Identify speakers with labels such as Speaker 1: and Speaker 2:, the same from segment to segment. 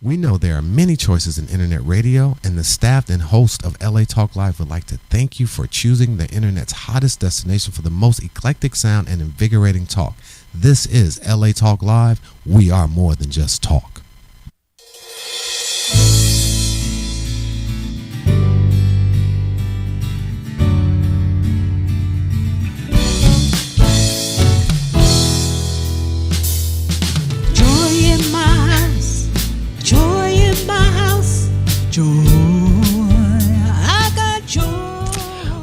Speaker 1: We know there are many choices in internet radio, and the staff and host of LA Talk Live would like to thank you for choosing the internet's hottest destination for the most eclectic sound and invigorating talk. This is LA Talk Live. We are more than just talk.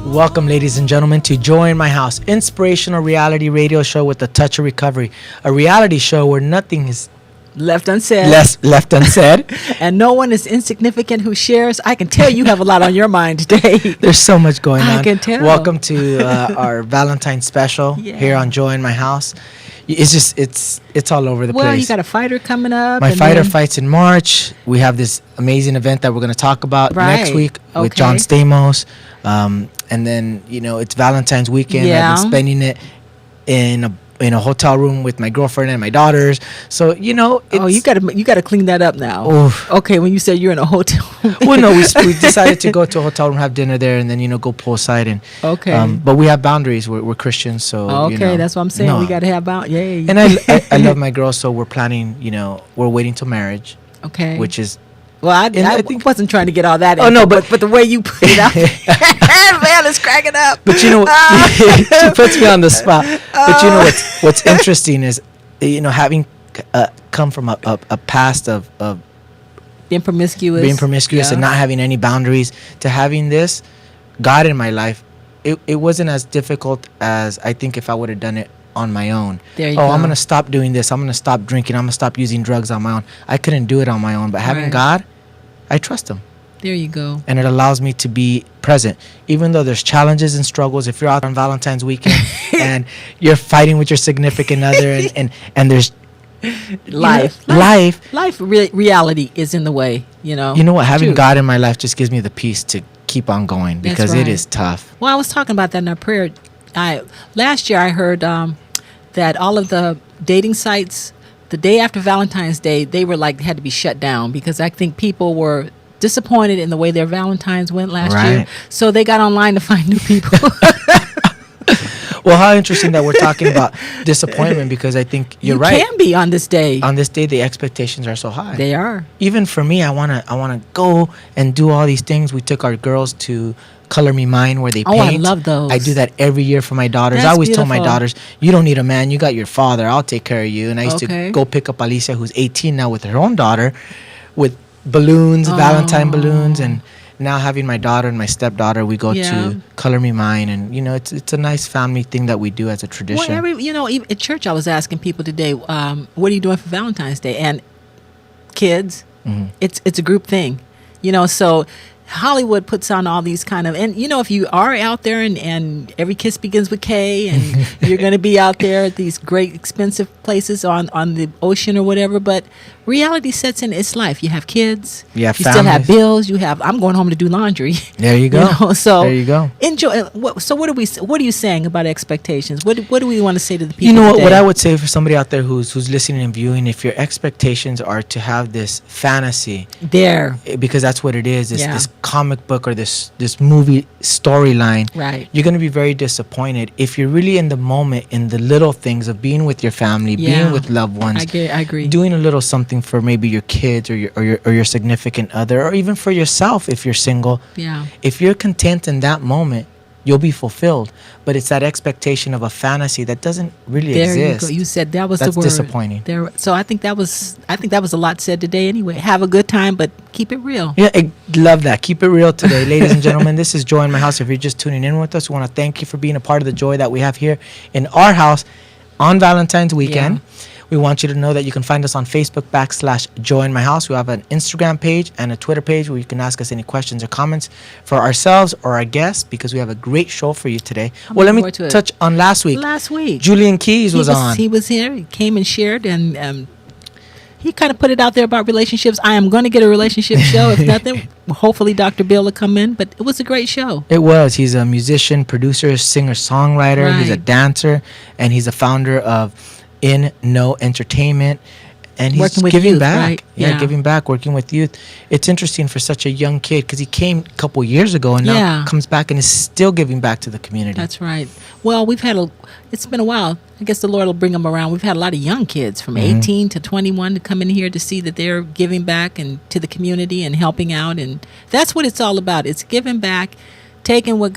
Speaker 2: Welcome, ladies and gentlemen, to Joy in My House, inspirational reality radio show with a touch of recovery. A reality show where nothing is
Speaker 3: left unsaid.
Speaker 2: Left unsaid.
Speaker 3: And no one is insignificant who shares. I can tell you have a lot on your mind today.
Speaker 2: There's so much going on.
Speaker 3: I can tell.
Speaker 2: Welcome to our Valentine's special here on Joy in My House. It's all over the place.
Speaker 3: Well, you got a fighter coming up.
Speaker 2: My fighter fights in March. We have this amazing event that we're going to talk about next week with John Stamos. And then, it's Valentine's weekend.
Speaker 3: Yeah.
Speaker 2: I've been spending it in a hotel room with my girlfriend and my daughters. So,
Speaker 3: you got to clean that up now.
Speaker 2: Oof.
Speaker 3: Okay, when you said you're in a hotel room.
Speaker 2: Well, no, we decided to go to a hotel room, have dinner there, and then, go poolside. And, but we have boundaries. We're Christians, so,
Speaker 3: okay, that's what I'm saying. No. We got to have boundaries.
Speaker 2: And I love my girl, so we're planning, we're waiting till marriage.
Speaker 3: Okay.
Speaker 2: Which is...
Speaker 3: Well, I wasn't trying to get all that.
Speaker 2: Oh, no, but
Speaker 3: the way you put it out, man, it's cracking up.
Speaker 2: But she puts me on the spot. But what's interesting is, having come from a past of
Speaker 3: being promiscuous
Speaker 2: and not having any boundaries, to having this God in my life, it wasn't as difficult as I think if I would have done it on my own.
Speaker 3: There you go.
Speaker 2: I'm going to stop doing this. I'm going to stop drinking. I'm going to stop using drugs on my own. I couldn't do it on my own. But having God, I trust him.
Speaker 3: There you go.
Speaker 2: And it allows me to be present. Even though there's challenges and struggles, if you're out on Valentine's weekend and you're fighting with your significant other and there's
Speaker 3: reality is in the way,
Speaker 2: You know what? Having God in my life just gives me the peace to keep on going because it is tough.
Speaker 3: Well, I was talking about that in our prayer. Last year I heard that all of the dating sites, the day after Valentine's Day, they were had to be shut down because I think people were disappointed in the way their Valentines went last year. So they got online to find new people.
Speaker 2: Well, how interesting that we're talking about disappointment because I think you're right.
Speaker 3: You can be on this day.
Speaker 2: On this day, the expectations are so high.
Speaker 3: They are.
Speaker 2: Even for me, I wanna go and do all these things. We took our girls to Color Me Mine where they paint.
Speaker 3: Oh, I love those.
Speaker 2: I do that every year for my daughters.
Speaker 3: That's
Speaker 2: I always
Speaker 3: beautiful.
Speaker 2: tell my daughters, you don't need a man. You got your father. I'll take care of you. And I used to go pick up Alicia, who's 18 now, with her own daughter, with balloons, Valentine balloons, and now having my daughter and my stepdaughter, we go to Color Me Mine, and it's a nice family thing that we do as a tradition.
Speaker 3: Well, even at church, I was asking people today, what are you doing for Valentine's Day? And kids, it's a group thing, so Hollywood puts on all these kind of, and if you are out there and every kiss begins with K and you're going to be out there at these great expensive places on the ocean or whatever, but reality sets in. It's life. You have kids,
Speaker 2: you
Speaker 3: still have bills, I'm going home to do laundry.
Speaker 2: There you go.
Speaker 3: So
Speaker 2: there you go.
Speaker 3: Enjoy. So what are you saying about expectations? What do we want to say to the people today?
Speaker 2: What I would say for somebody out there who's listening and viewing, if your expectations are to have this fantasy because that's what it is, this comic book or this movie storyline,
Speaker 3: right,
Speaker 2: you're going to be very disappointed. If you're really in the moment, in the little things of being with your family, being with loved ones,
Speaker 3: I agree,
Speaker 2: doing a little something for maybe your kids or your significant other, or even for yourself if you're single, if you're content in that moment, you'll be fulfilled. But it's that expectation of a fantasy that doesn't really exist.
Speaker 3: There you go. You said that was
Speaker 2: That's
Speaker 3: the word.
Speaker 2: disappointing.
Speaker 3: So I think that was a lot said today anyway. Have a good time, but keep it real.
Speaker 2: Yeah, I love that. Keep it real today. Ladies and gentlemen, this is Joy in My House. If you're just tuning in with us, we want to thank you for being a part of the joy that we have here in our house on Valentine's weekend. We want you to know that you can find us on Facebook /Joy in My House. We have an Instagram page and a Twitter page where you can ask us any questions or comments for ourselves or our guests, because we have a great show for you today. Well, let me touch on last week. Julian Keys was on.
Speaker 3: He was here. He came and shared, and he kind of put it out there about relationships. I am going to get a relationship show. If nothing, hopefully Dr. Bill will come in. But it was a great show.
Speaker 2: It was. He's a musician, producer, singer, songwriter. Right. He's a dancer, and he's a founder of In No Entertainment. and he's
Speaker 3: Working with
Speaker 2: giving
Speaker 3: youth,
Speaker 2: back.
Speaker 3: right?
Speaker 2: Yeah,
Speaker 3: Yeah.
Speaker 2: giving back, working with youth. It's interesting for such a young kid because he came a couple years ago and now
Speaker 3: Yeah.
Speaker 2: comes back and is still giving back to the community.
Speaker 3: That's right. Well, it's been a while. I guess the Lord will bring them around. We've had a lot of young kids from 18 to 21 to come in here to see that they're giving back and to the community and helping out. And that's what it's all about. It's giving back, taking what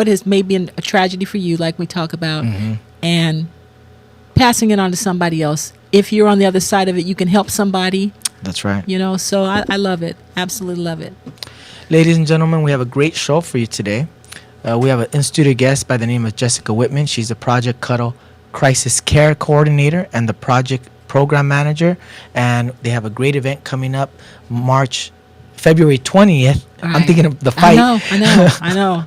Speaker 3: has maybe been a tragedy for you, like we talk about, and passing it on to somebody else. If you're on the other side of it, you can help somebody,
Speaker 2: That's right.
Speaker 3: so I love it. Absolutely love it.
Speaker 2: Ladies and gentlemen, we have a great show for you today. We have an in-studio guest by the name of Jessica Whitman. She's the Project Cuddle Crisis Care Coordinator and the Project Program Manager. And they have a great event coming up February 20th. I'm
Speaker 3: Right.
Speaker 2: thinking of the fight.
Speaker 3: I know.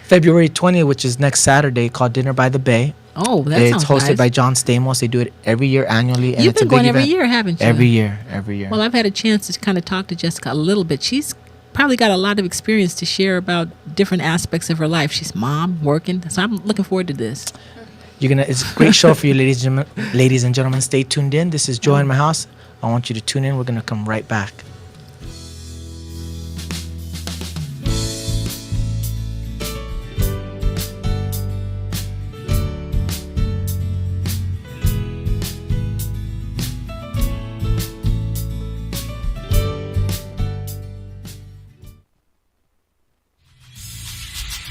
Speaker 2: February 20th, which is next Saturday, called Dinner by the Bay.
Speaker 3: Oh, that
Speaker 2: It's
Speaker 3: sounds
Speaker 2: hosted
Speaker 3: nice.
Speaker 2: by John Stamos. They do it every year annually. And
Speaker 3: You've
Speaker 2: it's a
Speaker 3: been
Speaker 2: big
Speaker 3: going every
Speaker 2: event.
Speaker 3: year, haven't you?
Speaker 2: Every year.
Speaker 3: Well, I've had a chance to kind of talk to Jessica a little bit. She's probably got a lot of experience to share about different aspects of her life. She's mom, working. So I'm looking forward to this.
Speaker 2: It's a great show for you, ladies and gentlemen. Stay tuned in. This is Joy in My House. I want you to tune in. We're going to come right back.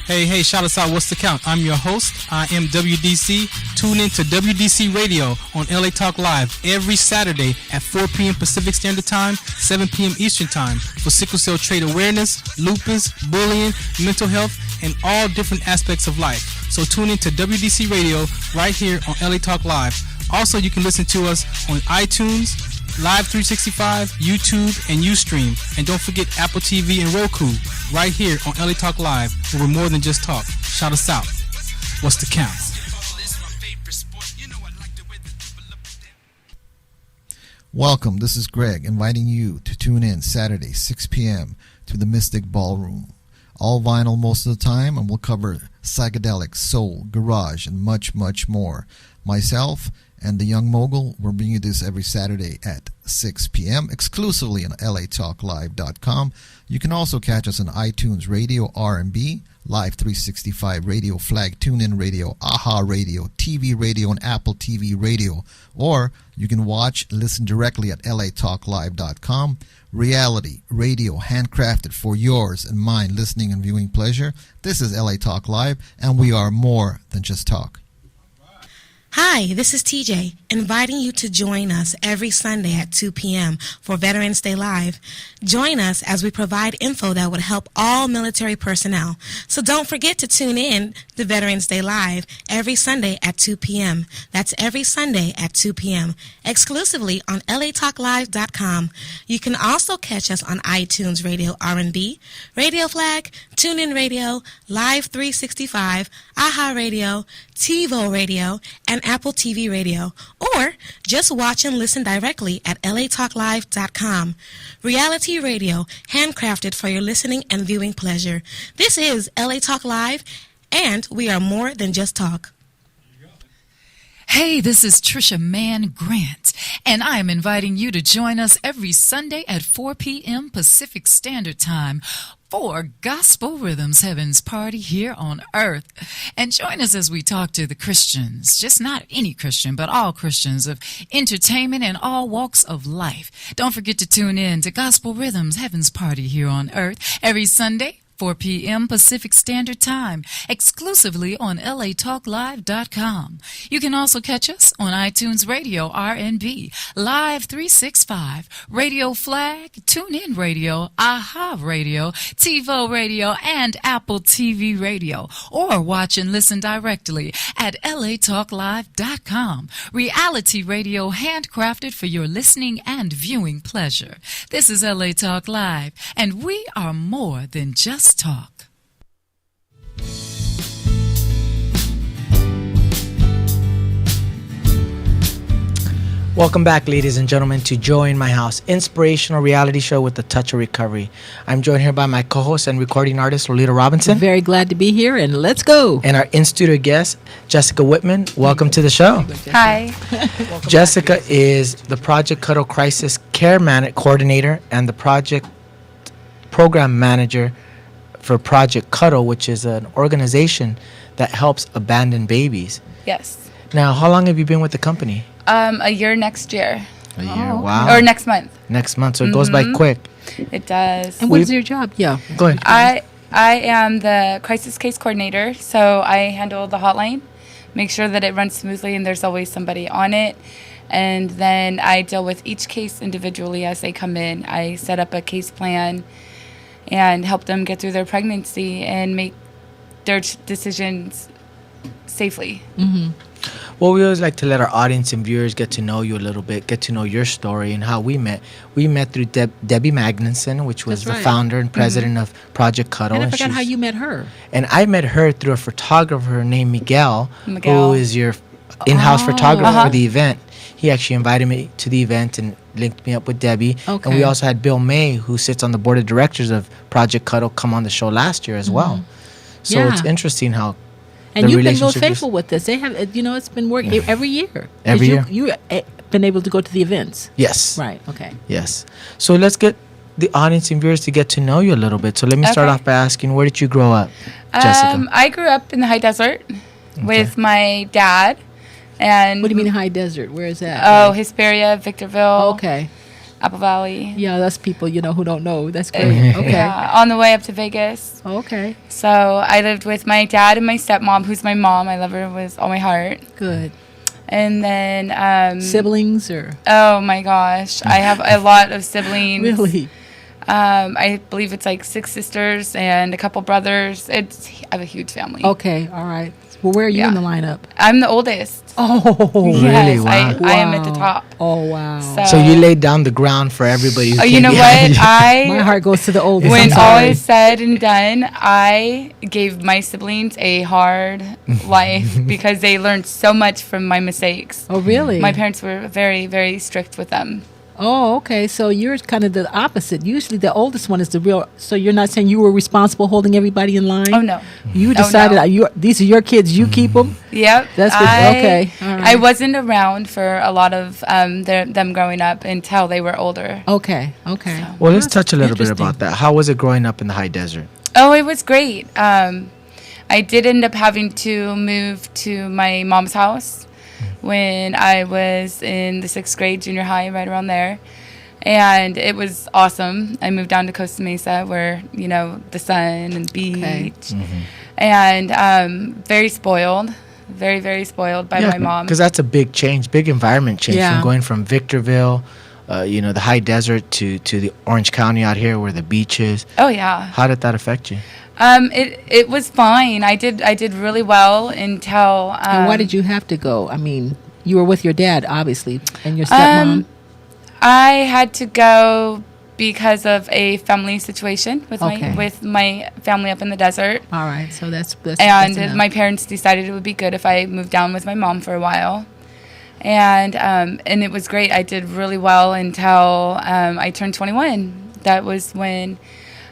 Speaker 4: Hey, shout us out. What's the count? I'm your host. I am WDC. Tune in to WDC Radio on LA Talk Live every Saturday at 4 p.m. Pacific Standard Time, 7 p.m. Eastern Time for sickle cell trait awareness, lupus, bullying, mental health, and all different aspects of life. So tune in to WDC Radio right here on LA Talk Live. Also, you can listen to us on iTunes, Live 365, YouTube, and Ustream. And don't forget Apple TV and Roku right here on LA Talk Live, where we're more than just talk. Shout us out. What's the count?
Speaker 5: Welcome, this is Greg, inviting you to tune in Saturday, 6 p.m. to the Mystic Ballroom. All vinyl most of the time, and we'll cover psychedelic, soul, garage, and much, much more. Myself and the Young Mogul, we're bringing you this every Saturday at 6 p.m. exclusively on latalklive.com. You can also catch us on iTunes Radio R&B, Live 365 Radio, Flag TuneIn Radio, AHA Radio, TV Radio, and Apple TV Radio. Or you can listen directly at latalklive.com. Reality radio, handcrafted for yours and mine listening and viewing pleasure. This is LA Talk Live, and we are more than just talk.
Speaker 6: Hi, this is TJ, inviting you to join us every Sunday at 2 p.m. for Veterans Day Live. Join us as we provide info that would help all military personnel. So don't forget to tune in to Veterans Day Live every Sunday at 2 p.m. That's every Sunday at 2 p.m. exclusively on latalklive.com. You can also catch us on iTunes Radio R&B, Radio Flag, TuneIn Radio, Live 365, AHA Radio, TiVo Radio, and Apple TV Radio, or just watch and listen directly at latalklive.com. Reality radio, handcrafted for your listening and viewing pleasure. This is LA Talk Live, and we are more than just talk.
Speaker 7: Hey, this is Trisha Mann Grant, and I am inviting you to join us every Sunday at 4 p.m. Pacific Standard Time for Gospel Rhythms Heaven's Party here on Earth. And join us as we talk to the Christians, just not any Christian, but all Christians of entertainment and all walks of life. Don't forget to tune in to Gospel Rhythms Heaven's Party here on Earth every Sunday, 4 p.m. Pacific Standard Time, exclusively on latalklive.com. You can also catch us on iTunes Radio R&B, Live 365, Radio Flag, TuneIn Radio, AHA Radio, TiVo Radio, and Apple TV Radio. Or watch and listen directly at latalklive.com. Reality radio handcrafted for your listening and viewing pleasure. This is LA Talk Live, and we are more than just talk.
Speaker 2: Welcome back, ladies and gentlemen, to Joy in My House, inspirational reality show with a touch of recovery. I'm joined here by my co-host and recording artist, Lolita Robinson.
Speaker 3: Very glad to be here, and let's go.
Speaker 2: And our in-studio guest, Jessica Whitman. Welcome to the show.
Speaker 8: Hi.
Speaker 2: Jessica is the Project Cuddle Crisis Care Coordinator and the Project Program Manager for Project Cuddle, which is an organization that helps abandoned babies.
Speaker 8: Yes.
Speaker 2: Now, how long have you been with the company?
Speaker 8: A year next year.
Speaker 2: A year, wow.
Speaker 8: Or next month.
Speaker 2: Next month, so it goes by quick.
Speaker 8: It does.
Speaker 3: And what is your job? Yeah.
Speaker 2: Go ahead.
Speaker 8: I am the crisis case coordinator, so I handle the hotline, make sure that it runs smoothly and there's always somebody on it. And then I deal with each case individually as they come in. I set up a case plan and help them get through their pregnancy and make their decisions safely.
Speaker 3: Mm-hmm.
Speaker 2: Well, we always like to let our audience and viewers get to know you a little bit, get to know your story and how we met. We met through Debbie Magnuson, which was
Speaker 3: That's
Speaker 2: the
Speaker 3: right.
Speaker 2: founder and president of Project Cuddle.
Speaker 3: And I forgot
Speaker 2: she's-
Speaker 3: how you met her.
Speaker 2: And I met her through a photographer named Miguel,
Speaker 8: Miguel.
Speaker 2: who is your in-house photographer
Speaker 8: Uh-huh.
Speaker 2: for the event. He actually invited me to the event and linked me up with Debbie. And we
Speaker 3: Okay.
Speaker 2: also had Bill May, who sits on the board of directors of Project Cuddle, come on the show last year as well. So
Speaker 3: Yeah.
Speaker 2: it's interesting how
Speaker 3: And
Speaker 2: the
Speaker 3: you've been real
Speaker 2: relationship
Speaker 3: faithful with this. They have, it's been working every year. 'Cause
Speaker 2: Every year.
Speaker 3: You've been able to go to the events.
Speaker 2: yes.
Speaker 3: Right. Okay.
Speaker 2: Yes. So let's get the audience and viewers to get to know you a little bit. So let me start
Speaker 8: Okay.
Speaker 2: off by asking, where did you grow up, Jessica?
Speaker 8: I grew up in the high desert with my dad. And
Speaker 3: What do you mean high desert? Where is that?
Speaker 8: Oh, Hesperia, Victorville,
Speaker 3: Okay.
Speaker 8: Apple Valley.
Speaker 3: Yeah, that's people, who don't know. That's great.
Speaker 2: Mhm.
Speaker 3: Okay.
Speaker 8: Yeah, on the way up to Vegas.
Speaker 3: Okay.
Speaker 8: So I lived with my dad and my stepmom, who's my mom. I love her with all my heart.
Speaker 3: Good.
Speaker 8: And then
Speaker 3: Siblings or?
Speaker 8: oh my gosh, I have a lot of siblings.
Speaker 3: Really?
Speaker 8: I believe it's like 6 sisters and a couple brothers. I have a huge family.
Speaker 3: Okay. All right. Well, where are you in
Speaker 8: Yeah.
Speaker 3: the lineup?
Speaker 8: I'm the oldest.
Speaker 3: Oh.
Speaker 2: Really?
Speaker 8: Yes,
Speaker 2: Wow.
Speaker 8: I am at the top.
Speaker 3: Oh, wow.
Speaker 2: So you laid down the ground for everybody. Who
Speaker 8: Oh,
Speaker 2: came
Speaker 8: you know
Speaker 2: behind
Speaker 8: what?
Speaker 2: you.
Speaker 3: My heart goes to the oldest.
Speaker 8: When
Speaker 3: I'm
Speaker 8: all
Speaker 3: sorry.
Speaker 8: is said and done, I gave my siblings a hard life because they learned so much from my mistakes.
Speaker 3: Oh, really?
Speaker 8: My parents were very, very strict with them.
Speaker 3: Oh, okay. So you're kind of the opposite. Usually the oldest one is the real. So you're not saying you were responsible holding everybody in line?
Speaker 8: Oh, no.
Speaker 3: You
Speaker 8: Oh,
Speaker 3: decided
Speaker 8: no.
Speaker 3: these are your kids. You keep them?
Speaker 8: Yep.
Speaker 3: That's good. Okay. All right.
Speaker 8: I wasn't around for a lot of them growing up until they were older.
Speaker 3: Okay. Okay.
Speaker 8: So-
Speaker 2: Well, let's
Speaker 3: That's
Speaker 2: touch a little bit
Speaker 3: interesting.
Speaker 2: about that. How was it growing up in the high desert?
Speaker 8: Oh, it was great. I did end up having to move to my mom's house when I was in the 6th grade, junior high, right around there. And it was awesome. I moved down to Costa Mesa where, the sun and beach.
Speaker 3: Okay.
Speaker 8: And very spoiled. Very, very spoiled by my mom.
Speaker 2: Because that's a big change, big environment change
Speaker 3: Yeah.
Speaker 2: from going from Victorville, the high desert to the Orange County out here where the beach is.
Speaker 8: Oh, yeah.
Speaker 2: How did that affect you?
Speaker 8: It was fine. I did really well until.
Speaker 3: And why did you have to go? I mean, you were with your dad, obviously, and your stepmom.
Speaker 8: I had to go because of a family situation with
Speaker 3: Okay.
Speaker 8: my family up in the desert.
Speaker 3: All right. So that's
Speaker 8: And
Speaker 3: enough.
Speaker 8: my parents decided it would be good if I moved down with my mom for a while. And it was great. I did really well until I turned 21. That was when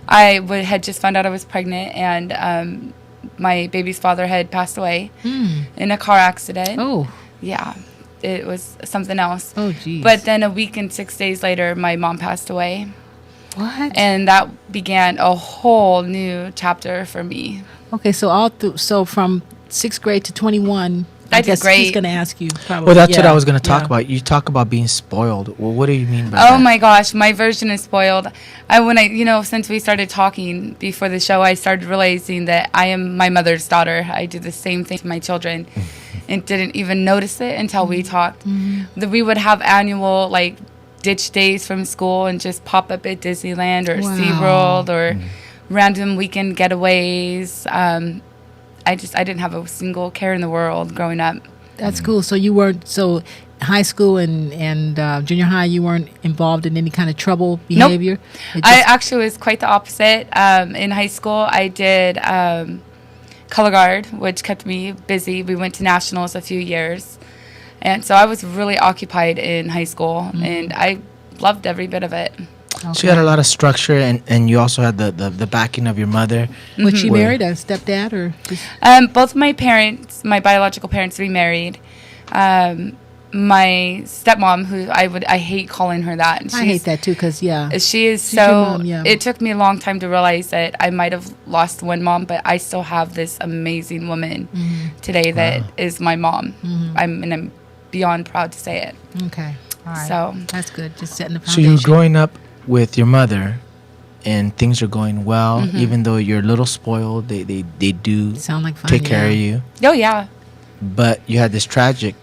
Speaker 8: I had just found out I was pregnant, and my baby's father had passed away in a car accident.
Speaker 3: Oh.
Speaker 8: Yeah, it was something else.
Speaker 3: Oh, geez.
Speaker 8: But then a week and 6 days later, my mom passed away.
Speaker 3: What?
Speaker 8: And that began a whole new chapter for me.
Speaker 3: Okay, so from 6th grade to 21,
Speaker 8: I did
Speaker 3: guess
Speaker 8: great.
Speaker 3: he's going to ask you probably.
Speaker 2: Well, that's what I was going to talk
Speaker 3: yeah.
Speaker 2: about. You talk about being spoiled. Well, what do you mean by
Speaker 8: Oh
Speaker 2: that?
Speaker 8: my gosh, my version is spoiled. Since we started talking before the show, I started realizing that I am my mother's daughter. I do the same thing to my children and didn't even notice it until we talked. That we would have annual ditch days from school and just pop up at Disneyland or
Speaker 3: Wow.
Speaker 8: SeaWorld or random weekend getaways. I didn't have a single care in the world growing up.
Speaker 3: That's cool. So you weren't, high school and junior high, you weren't involved in any kind of trouble behavior? It
Speaker 8: I
Speaker 3: just-
Speaker 8: actually was quite the opposite. In high school, I did color guard, which kept me busy. We went to nationals a few years. And so I was really occupied in high school, and I loved every bit of it.
Speaker 2: So you had a lot of structure, and you also had the backing of your mother.
Speaker 3: Was she
Speaker 2: Where-
Speaker 3: married, a stepdad, or just
Speaker 8: Both my parents, my biological parents, remarried. My stepmom, who I hate calling her that.
Speaker 3: I hate that too, because
Speaker 8: She is
Speaker 3: She's your
Speaker 8: so.
Speaker 3: mom, yeah.
Speaker 8: It took me a long time to realize that I might have lost one mom, but I still have this amazing woman today that is my mom. I'm beyond proud to say it.
Speaker 3: okay, all right.
Speaker 8: So
Speaker 3: That's good. Just setting the
Speaker 2: So
Speaker 3: foundation.
Speaker 2: you're growing up with your mother, and things are going well, even though you're a little spoiled. They do
Speaker 3: Sound like fun.
Speaker 2: take care of you,
Speaker 8: oh yeah,
Speaker 2: but you had this tragedy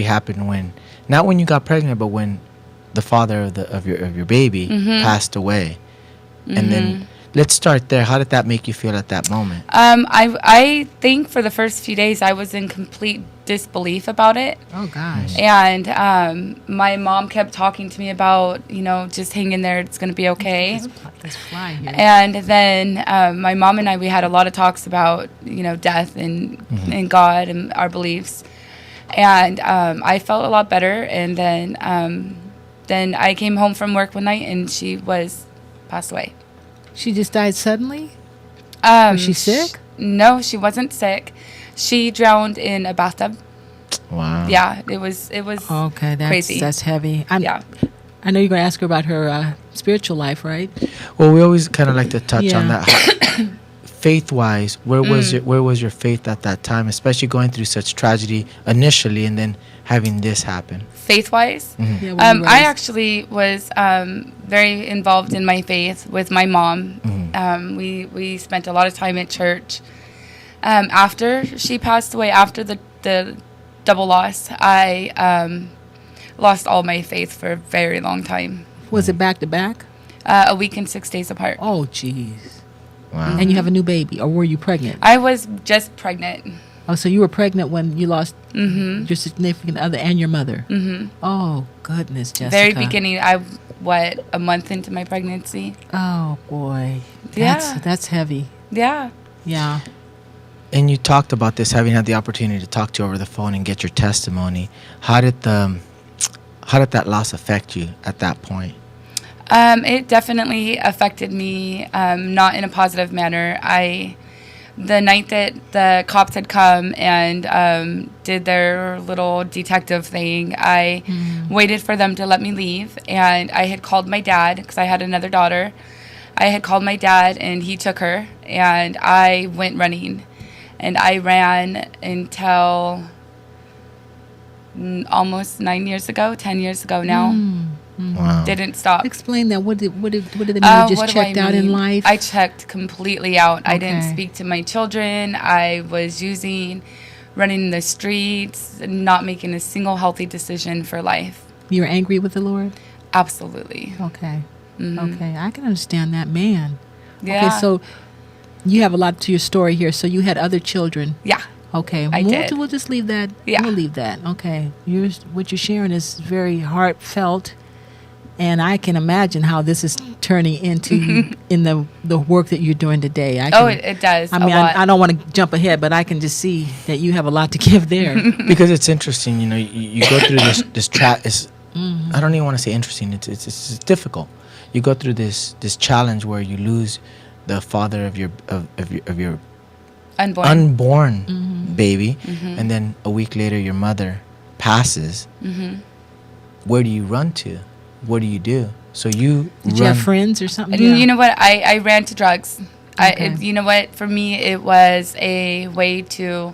Speaker 2: happened not when you got pregnant, but when the father of your baby passed away. And then let's start there. How did that make you feel at that moment?
Speaker 8: I think for the first few days I was in complete disbelief about it.
Speaker 3: Oh gosh.
Speaker 8: And my mom kept talking to me about, just hang in there, it's going to be okay.
Speaker 3: Let's fly here.
Speaker 8: And then my mom and we had a lot of talks about, death and God and our beliefs. And I felt a lot better. And then I came home from work one night and she was passed away.
Speaker 3: She just died suddenly? Was she sick?
Speaker 8: No, she wasn't sick. She drowned in a bathtub.
Speaker 2: Wow.
Speaker 8: Yeah, it was
Speaker 3: Okay,
Speaker 8: crazy.
Speaker 3: That's heavy.
Speaker 8: Yeah.
Speaker 3: I know you're going to ask her about her spiritual life, right?
Speaker 2: Well, we always kind of like to touch on
Speaker 3: Yeah.
Speaker 2: that. Faith-wise, where was your faith at that time, especially going through such tragedy initially, and then having this happen?
Speaker 8: Faith-wise?
Speaker 3: Yeah, when you
Speaker 8: I
Speaker 3: raised-
Speaker 8: actually was very involved in my faith with my mom. We spent a lot of time at church. After she passed away, after the double loss, I lost all my faith for a very long time.
Speaker 3: Was it back to back?
Speaker 8: A week and 6 days apart.
Speaker 3: Oh, jeez.
Speaker 2: Wow.
Speaker 3: And you have a new baby, or were you pregnant?
Speaker 8: I was just pregnant.
Speaker 3: Oh, so you were pregnant when you lost your significant other and your mother. Oh, goodness, Jessica.
Speaker 8: Very beginning, a month into my pregnancy.
Speaker 3: Oh, boy.
Speaker 8: Yeah.
Speaker 3: That's heavy.
Speaker 8: Yeah.
Speaker 3: Yeah.
Speaker 2: And you talked about this, having had the opportunity to talk to you over the phone and get your testimony. How did that loss affect you at that point?
Speaker 8: It definitely affected me, not in a positive manner. The night that the cops had come and did their little detective thing, I waited for them to let me leave, and I had called my dad because I had another daughter. I had called my dad, and he took her, and I went running, and I ran until almost 10 years ago now.
Speaker 2: Wow.
Speaker 8: Didn't stop.
Speaker 3: Explain that. What did it mean? You just
Speaker 8: What do
Speaker 3: checked
Speaker 8: I
Speaker 3: out in
Speaker 8: mean?
Speaker 3: life?
Speaker 8: I checked completely out. I didn't
Speaker 3: Okay.
Speaker 8: speak to my children. I was running the streets, not making a single healthy decision for life.
Speaker 3: You were angry with the Lord?
Speaker 8: Absolutely.
Speaker 3: Okay. Okay. I can understand that, man.
Speaker 8: Yeah.
Speaker 3: Okay, so you have a lot to your story here. So you had other children.
Speaker 8: Yeah.
Speaker 3: Okay.
Speaker 8: I did.
Speaker 3: We'll just leave that.
Speaker 8: Yeah.
Speaker 3: We'll leave that. Okay. What you're sharing is very heartfelt. And I can imagine how this is turning into in the work that you're doing today.
Speaker 8: It does.
Speaker 3: I mean,
Speaker 8: a lot.
Speaker 3: I don't want to jump ahead, but I can just see that you have a lot to give there.
Speaker 2: Because it's interesting, you go through this I don't even want to say interesting. It's difficult. You go through this challenge where you lose the father of your unborn baby, and then a week later your mother passes. Where do you run to? What do you do? So you
Speaker 3: Did you have friends or something?
Speaker 8: And you know what? I ran to drugs.
Speaker 3: Okay.
Speaker 8: You know what? For me, it was a way to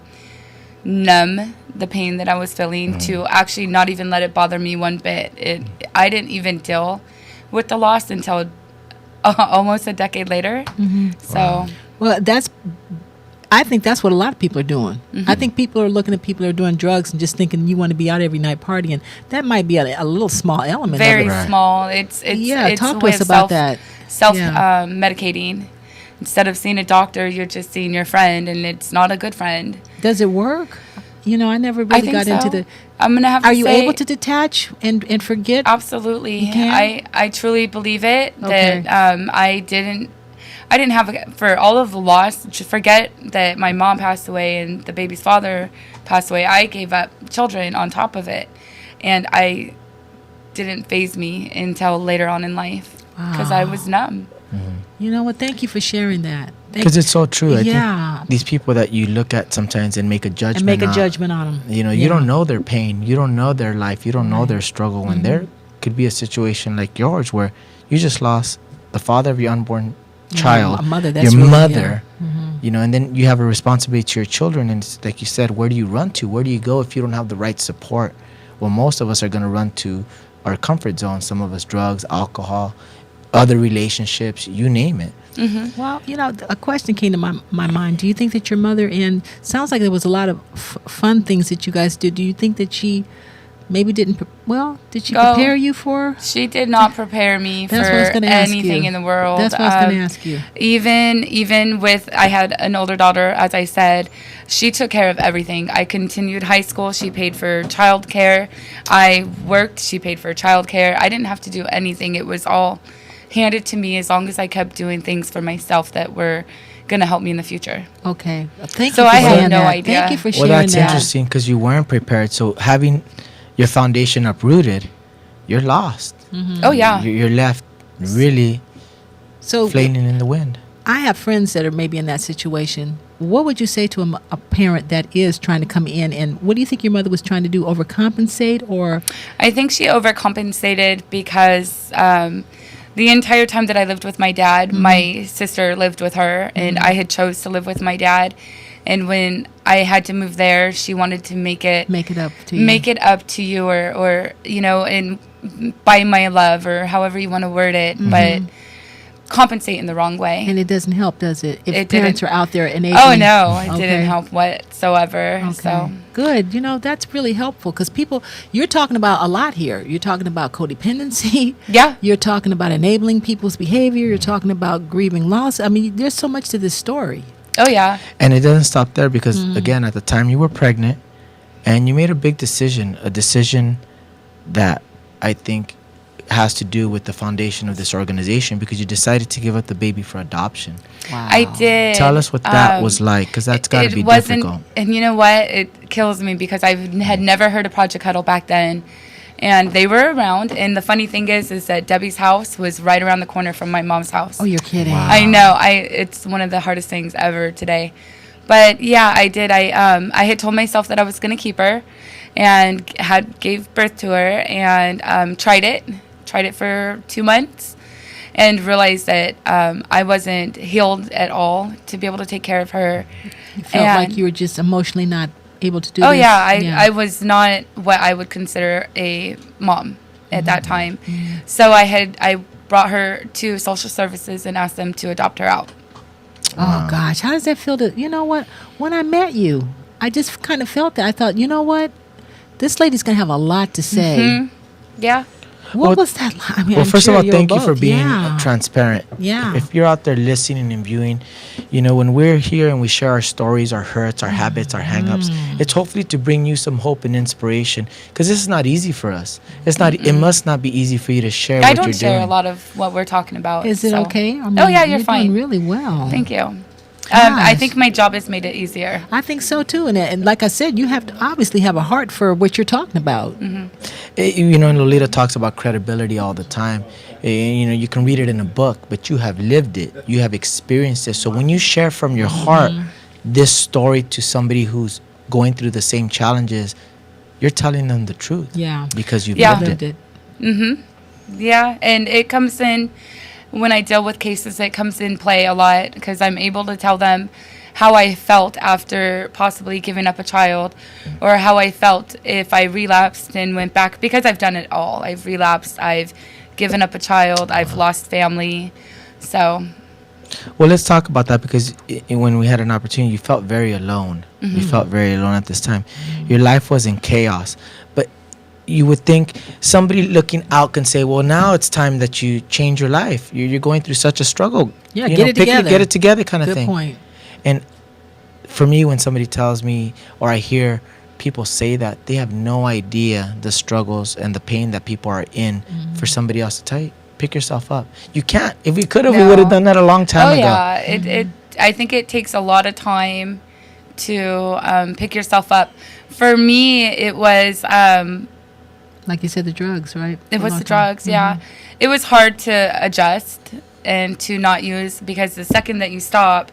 Speaker 8: numb the pain that I was feeling, to actually not even let it bother me one bit. I didn't even deal with the loss until almost a decade later. So,
Speaker 3: Well, I think that's what a lot of people are doing. I think people are looking at people who are doing drugs and just thinking you want to be out every night partying. That might be a little small element
Speaker 8: very
Speaker 3: of it.
Speaker 8: small. It's
Speaker 3: Talk
Speaker 8: a
Speaker 3: to
Speaker 8: way
Speaker 3: us
Speaker 8: of
Speaker 3: about that.
Speaker 8: medicating. Instead of seeing a doctor, you're just seeing your friend, and it's not a good friend.
Speaker 3: Does it work? I never
Speaker 8: I
Speaker 3: really
Speaker 8: think
Speaker 3: got
Speaker 8: so.
Speaker 3: into the.
Speaker 8: I'm gonna have to
Speaker 3: Are you
Speaker 8: say,
Speaker 3: able to detach and forget?
Speaker 8: Absolutely.
Speaker 3: You can?
Speaker 8: I truly believe it.
Speaker 3: Okay.
Speaker 8: That I didn't have, for all of the loss, just forget that my mom passed away and the baby's father passed away. I gave up children on top of it. And I didn't phase me until later on in life because I was numb.
Speaker 3: You know what? Thank you for sharing that.
Speaker 2: Because it's so true. I
Speaker 3: Yeah.
Speaker 2: think these people that you look at sometimes and make a judgment
Speaker 3: And make a
Speaker 2: on,
Speaker 3: judgment on them.
Speaker 2: You know, you don't know their pain. You don't know their life. You don't know their struggle. When there could be a situation like yours where you just lost the father of your unborn child,
Speaker 3: a mother. That's
Speaker 2: your
Speaker 3: really,
Speaker 2: mother, you know, and then you have a responsibility to your children. And it's like you said, where do you run to? Where do you go if you don't have the right support? Well, most of us are going to run to our comfort zone. Some of us drugs, alcohol, other relationships, you name it.
Speaker 3: Well, you know, a question came to my mind. Do you think that your mother, and sounds like there was a lot of fun things that you guys did. Do you think that she maybe did she prepare you for?
Speaker 8: She did not prepare me for
Speaker 3: That's what I was gonna ask
Speaker 8: anything
Speaker 3: you.
Speaker 8: in the world.
Speaker 3: That's what I was going to ask you.
Speaker 8: Even with, I had an older daughter, as I said, she took care of everything. I continued high school. She paid for childcare. I worked. She paid for childcare. I didn't have to do anything. It was all handed to me as long as I kept doing things for myself that were going to help me in the future.
Speaker 3: Okay. Thank
Speaker 8: So
Speaker 3: you for
Speaker 8: I had
Speaker 3: saying
Speaker 8: no
Speaker 3: that.
Speaker 8: idea.
Speaker 3: Thank you for
Speaker 2: Well,
Speaker 3: sharing
Speaker 2: that's
Speaker 3: that.
Speaker 2: interesting because you weren't prepared. So having your foundation uprooted, you're lost.
Speaker 8: Oh, yeah.
Speaker 2: You're left really
Speaker 3: So
Speaker 2: flailing in the wind.
Speaker 3: I have friends that are maybe in that situation. What would you say to a parent that is trying to come in, and what do you think your mother was trying to do? Overcompensate, or?
Speaker 8: I think she overcompensated because the entire time that I lived with my dad, my sister lived with her, and I had chose to live with my dad. And when I had to move there, she wanted to make it
Speaker 3: up to you.
Speaker 8: Make it up to you, or you know, and by my love, or however you want to word it, but compensate in the wrong way.
Speaker 3: And it doesn't help, does it? If
Speaker 8: It
Speaker 3: parents
Speaker 8: didn't.
Speaker 3: are out there enabling.
Speaker 8: Oh no, it
Speaker 3: Okay.
Speaker 8: didn't help whatsoever.
Speaker 3: Okay.
Speaker 8: So
Speaker 3: Good. You know, that's really helpful because people, you're talking about a lot here. You're talking about codependency.
Speaker 8: yeah,
Speaker 3: You're talking about enabling people's behavior. You're talking about grieving loss. I mean, there's so much to this story.
Speaker 8: oh yeah,
Speaker 2: And it doesn't stop there because, again, at the time you were pregnant and you made a big decision, a decision that I think has to do with the foundation of this organization because you decided to give up the baby for adoption.
Speaker 3: Wow.
Speaker 8: I did.
Speaker 2: Tell us what that was like because that's got to
Speaker 8: It
Speaker 2: be
Speaker 8: wasn't,
Speaker 2: difficult.
Speaker 8: and you know what? It kills me because I had never heard of Project Huddle back then, and they were around. And the funny thing is that Debbie's house was right around the corner from my mom's house.
Speaker 3: Oh, you're kidding.
Speaker 8: I know. It's one of the hardest things ever today. But yeah, I did. I had told myself that I was going to keep her, and gave birth to her, and tried it for 2 months, and realized that I wasn't healed at all to be able to take care of her.
Speaker 3: You felt like you were just emotionally not able to do
Speaker 8: Oh
Speaker 3: this.
Speaker 8: yeah, I was not what I would consider a mom at that time. So I brought her to social services and asked them to adopt her out.
Speaker 3: Oh gosh, how does that feel? To, you know what? When I met you, I just kind of felt that. I thought, you know what? This lady's gonna have a lot to say.
Speaker 8: Yeah.
Speaker 3: What
Speaker 2: Well-
Speaker 3: was that like? I mean,
Speaker 2: Well,
Speaker 3: I'm
Speaker 2: first
Speaker 3: sure
Speaker 2: of all,
Speaker 3: you're
Speaker 2: thank you for
Speaker 3: both.
Speaker 2: being
Speaker 3: Yeah.
Speaker 2: transparent.
Speaker 3: Yeah.
Speaker 2: If you're out there listening and viewing, you know, when we're here and we share our stories, our hurts, our habits, our hang-ups, it's hopefully to bring you some hope and inspiration because this is not easy for us. It's not. It must not be easy for you to share
Speaker 8: I
Speaker 2: what
Speaker 8: don't
Speaker 2: you're
Speaker 8: share
Speaker 2: doing.
Speaker 8: a lot of what we're talking about.
Speaker 3: Is it
Speaker 8: so-
Speaker 3: okay? I
Speaker 8: Oh, yeah, you're
Speaker 3: doing
Speaker 8: fine.
Speaker 3: really well.
Speaker 8: Thank you. I
Speaker 3: Gosh.
Speaker 8: think my job has made it easier.
Speaker 3: I think so too, and like I said, you have to obviously have a heart for what you're talking about.
Speaker 2: You know, and Lolita talks about credibility all the time. You know, you can read it in a book, but you have lived it. You have experienced it. So when you share from your heart this story to somebody who's going through the same challenges, you're telling them the truth.
Speaker 3: Yeah.
Speaker 2: Because you've
Speaker 8: Yeah.
Speaker 2: lived it.
Speaker 8: Yeah, and it comes in when I deal with cases. It comes in play a lot because I'm able to tell them how I felt after possibly giving up a child, or how I felt if I relapsed and went back, because I've done it all. I've relapsed, I've given up a child, I've lost family. So
Speaker 2: Well, let's talk about that because when we had an opportunity, you felt very alone. You felt very alone at this time. Your life was in chaos. But you would think somebody looking out can say, well, now it's time that you change your life. You're going through such a struggle.
Speaker 3: Yeah,
Speaker 2: You
Speaker 3: get
Speaker 2: know,
Speaker 3: it
Speaker 2: pick
Speaker 3: together.
Speaker 2: Get it together kind of
Speaker 3: Good
Speaker 2: thing.
Speaker 3: point.
Speaker 2: And for me, when somebody tells me or I hear people say that, they have no idea the struggles and the pain that people are in for somebody else to tell you. pick yourself up. You can't. If we could have, we would have done that a long time ago.
Speaker 8: Yeah. It I think it takes a lot of time to pick yourself up. For me, it was
Speaker 3: like you said, the drugs, right?
Speaker 8: it was the drugs. Yeah, it was hard to adjust and to not use, because the second that you stop,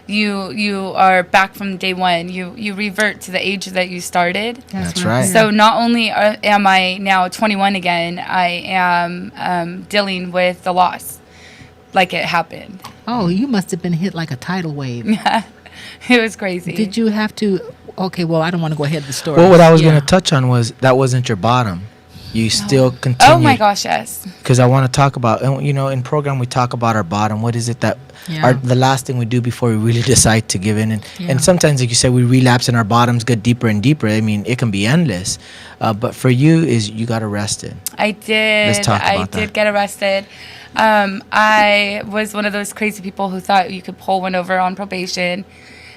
Speaker 8: you are back from day one. You revert to the age that you started.
Speaker 2: That's right.
Speaker 8: So not only am I now 21 again, I am dealing with the loss like it happened.
Speaker 3: Oh, you must have been hit like a tidal wave.
Speaker 8: It was crazy.
Speaker 3: Did you have to? Okay, well, I don't want to go ahead with the story.
Speaker 2: Well, what I was going to touch on was that wasn't your bottom. You still continue.
Speaker 8: Oh my gosh, yes.
Speaker 2: Because I want to talk about, in program we talk about our bottom. What is it that the last thing we do before we really decide to give in? And sometimes, like you said, we relapse and our bottoms get deeper and deeper. I mean, it can be endless. But for you, you got arrested.
Speaker 8: I did.
Speaker 2: Let's talk about that.
Speaker 8: I did get arrested. I was one of those crazy people who thought you could pull one over on probation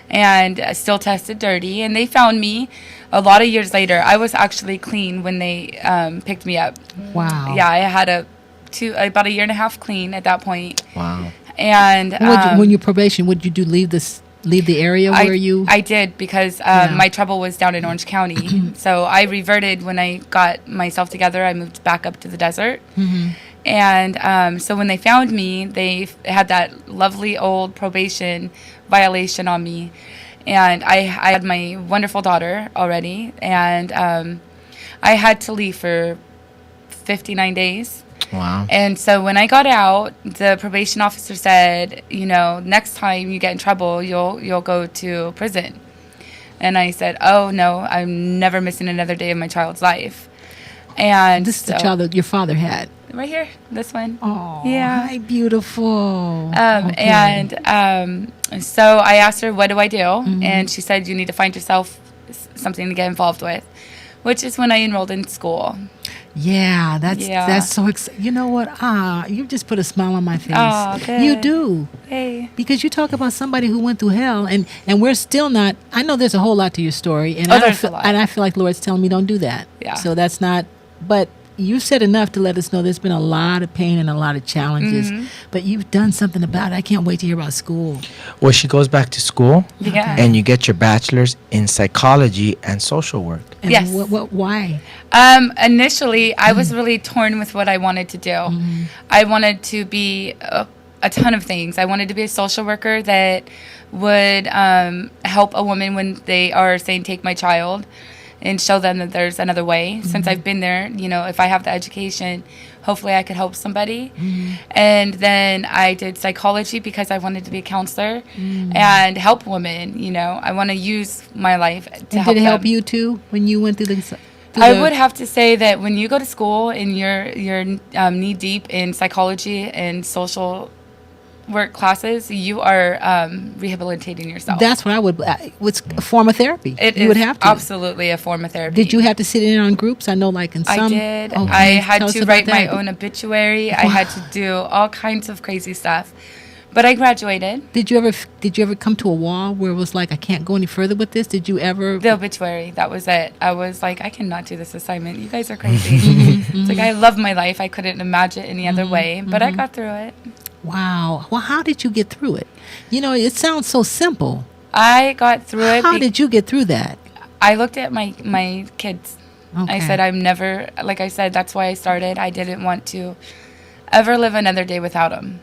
Speaker 8: and still tested dirty. And they found me a lot of years later. I was actually clean when they picked me up.
Speaker 3: Wow.
Speaker 8: Yeah, I had about a year and a half clean at that point.
Speaker 2: Wow.
Speaker 8: And
Speaker 3: when your probation, what did you do? Leave the area where you?
Speaker 8: I did, because my trouble was down in Orange County. So I reverted when I got myself together. I moved back up to the desert. And so when they found me, they had that lovely old probation violation on me. And I had my wonderful daughter already. And I had to leave for 59 days.
Speaker 2: Wow.
Speaker 8: And so when I got out, the probation officer said, next time you get in trouble, you'll go to prison. And I said, oh, no, I'm never missing another day of my child's life. And
Speaker 3: this is the child that your father had.
Speaker 8: Right here, this one.
Speaker 3: Oh,
Speaker 8: yeah.
Speaker 3: Hi, beautiful.
Speaker 8: And so I asked her, what do I do? And she said, you need to find yourself something to get involved with, which is when I enrolled in school.
Speaker 3: Yeah, that's so exciting. You know what? You just put a smile on my face.
Speaker 8: Oh, good.
Speaker 3: You do.
Speaker 8: Hey.
Speaker 3: Because you talk about somebody who went through hell, and we're still not. I know there's a whole lot to your story, and
Speaker 8: there's a lot.
Speaker 3: And I feel like the Lord's telling me don't do that.
Speaker 8: Yeah.
Speaker 3: So that's not. But you said enough to let us know there's been a lot of pain and a lot of challenges, but you've done something about it. I can't wait to hear about school.
Speaker 2: Well, she goes back to school,
Speaker 8: and
Speaker 2: you get your bachelor's in psychology and social work.
Speaker 3: And
Speaker 8: yes.
Speaker 3: Why?
Speaker 8: Initially, I was really torn with what I wanted to do. I wanted to be a ton of things. I wanted to be a social worker that would help a woman when they are saying, take my child, and show them that there's another way. Since I've been there, if I have the education, hopefully I could help somebody. And then I did psychology because I wanted to be a counselor and help women. I want to use my life to help them.
Speaker 3: Did it help you too when you went through the...
Speaker 8: I would have to say that when you go to school and you're knee deep in psychology and social work classes, you are rehabilitating yourself.
Speaker 3: That's what I would. It's a form of therapy.
Speaker 8: You
Speaker 3: would have to.
Speaker 8: Absolutely a form of therapy.
Speaker 3: Did you have to sit in on groups? I know, like in some.
Speaker 8: I did.
Speaker 3: Okay.
Speaker 8: I had to write my own obituary. Wow. I had to do all kinds of crazy stuff. But I graduated.
Speaker 3: Did you ever come to a wall where it was like, I can't go any further with this? Did you ever?
Speaker 8: The obituary. That was it. I was like, I cannot do this assignment. You guys are crazy. It's like, I love my life. I couldn't imagine any other way. But I got through it.
Speaker 3: Wow. Well, how did you get through it? It sounds so simple.
Speaker 8: I got through it.
Speaker 3: How did you get through that?
Speaker 8: I looked at my kids. Okay. I said, I'm never, like I said, that's why I started. I didn't want to ever live another day without them.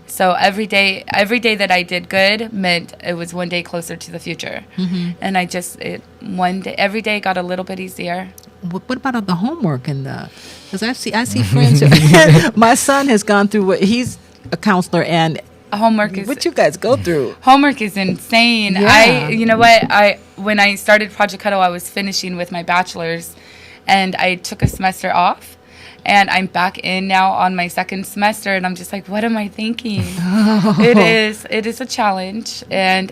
Speaker 8: So every day that I did good meant it was one day closer to the future. And every day got a little bit easier.
Speaker 3: What about the homework and because I see friends. My son has gone through he's a counselor, and
Speaker 8: homework is
Speaker 3: what you guys go through.
Speaker 8: Homework is insane.
Speaker 3: Yeah.
Speaker 8: When I started Project Huddle, I was finishing with my bachelor's, and I took a semester off, and I'm back in now on my second semester, and I'm just like, what am I thinking? It is a challenge, and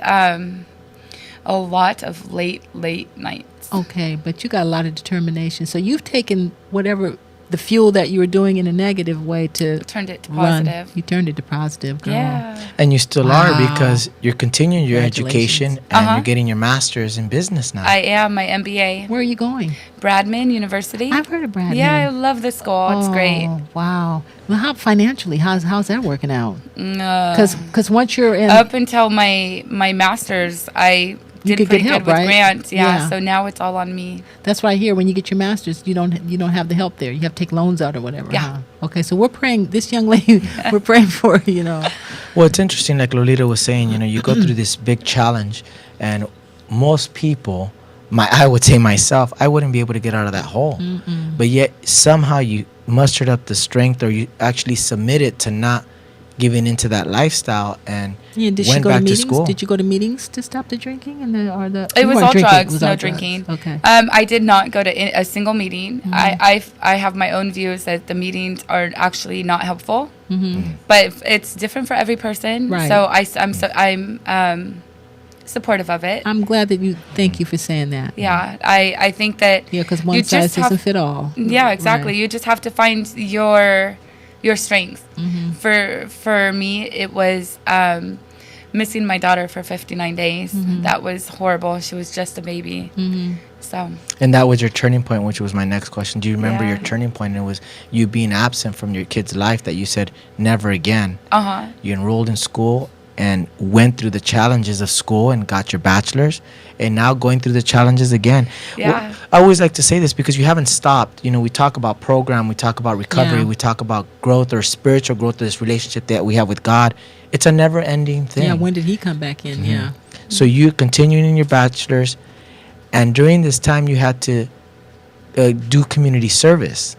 Speaker 8: a lot of late nights.
Speaker 3: Okay, but you got a lot of determination. So you've taken whatever the fuel that you were doing in a negative way to
Speaker 8: Turned it to
Speaker 3: run.
Speaker 8: positive.
Speaker 3: You turned it to positive, girl.
Speaker 8: Yeah.
Speaker 2: And you still
Speaker 3: Wow.
Speaker 2: are, because you're continuing your education
Speaker 3: Congratulations.
Speaker 2: and
Speaker 8: Uh-huh.
Speaker 2: you're getting your master's in business now.
Speaker 8: I am my MBA.
Speaker 3: Where are you going?
Speaker 8: Bradman University.
Speaker 3: I've heard of Brad.
Speaker 8: Yeah, I love the school. It's great.
Speaker 3: Oh, wow. Well, how financially? How's that working out?
Speaker 8: Uh,
Speaker 3: Because once you're in,
Speaker 8: Up until my master's, I
Speaker 3: You
Speaker 8: did
Speaker 3: could
Speaker 8: pretty
Speaker 3: get help,
Speaker 8: good with
Speaker 3: right?
Speaker 8: grants. Yeah,
Speaker 3: Yeah.
Speaker 8: so now it's all on me.
Speaker 3: that's why here when you get your master's, you don't have the help there. You have to take loans out or whatever.
Speaker 8: Yeah.
Speaker 3: Huh? Okay, so we're praying. This young lady, we're praying for her, you know.
Speaker 2: Well, it's interesting, like Lolita was saying, you go through this big challenge, and most people, I would say myself, I wouldn't be able to get out of that hole. But yet somehow you mustered up the strength, or you actually submitted to not giving into that lifestyle, and
Speaker 3: Yeah, did she
Speaker 2: went
Speaker 3: go to
Speaker 2: back to
Speaker 3: meetings?
Speaker 2: school.
Speaker 3: Did you go to meetings to stop the drinking and the?
Speaker 8: It
Speaker 3: You
Speaker 8: was
Speaker 3: weren't
Speaker 8: all
Speaker 3: drinking, it
Speaker 8: drugs,
Speaker 3: was
Speaker 8: no
Speaker 3: all
Speaker 8: drinking.
Speaker 3: Okay.
Speaker 8: I did not go to a single meeting.
Speaker 3: Mm-hmm.
Speaker 8: I have my own views that the meetings are actually not helpful,
Speaker 3: Mm-hmm.
Speaker 8: but it's different for every person.
Speaker 3: Right.
Speaker 8: So I'm supportive of it.
Speaker 3: I'm glad that you. Thank you for saying that.
Speaker 8: Yeah, I think that
Speaker 3: Yeah, because one
Speaker 8: you
Speaker 3: size
Speaker 8: just
Speaker 3: doesn't
Speaker 8: have-
Speaker 3: fit all.
Speaker 8: Yeah, exactly.
Speaker 3: Right.
Speaker 8: You just have to find your strength.
Speaker 3: Mm-hmm.
Speaker 8: For me, it was missing my daughter for 59 days.
Speaker 3: Mm-hmm.
Speaker 8: That was horrible. She was just a baby. So
Speaker 2: And that was your turning point, which was my next question. Do you remember
Speaker 8: Yeah.
Speaker 2: your turning point? And it was you being absent from your kid's life, that you said never again. You enrolled in school and went through the challenges of school and got your bachelor's, and now going through the challenges again.
Speaker 8: Yeah.
Speaker 2: I always like to say this because you haven't stopped. We talk about program, we talk about recovery,
Speaker 3: Yeah.
Speaker 2: we talk about growth or spiritual growth of this relationship that we have with God. It's a never ending thing.
Speaker 3: Yeah. When did he come back in? Yeah.
Speaker 2: So you continued in your bachelor's, and during this time you had to do community service.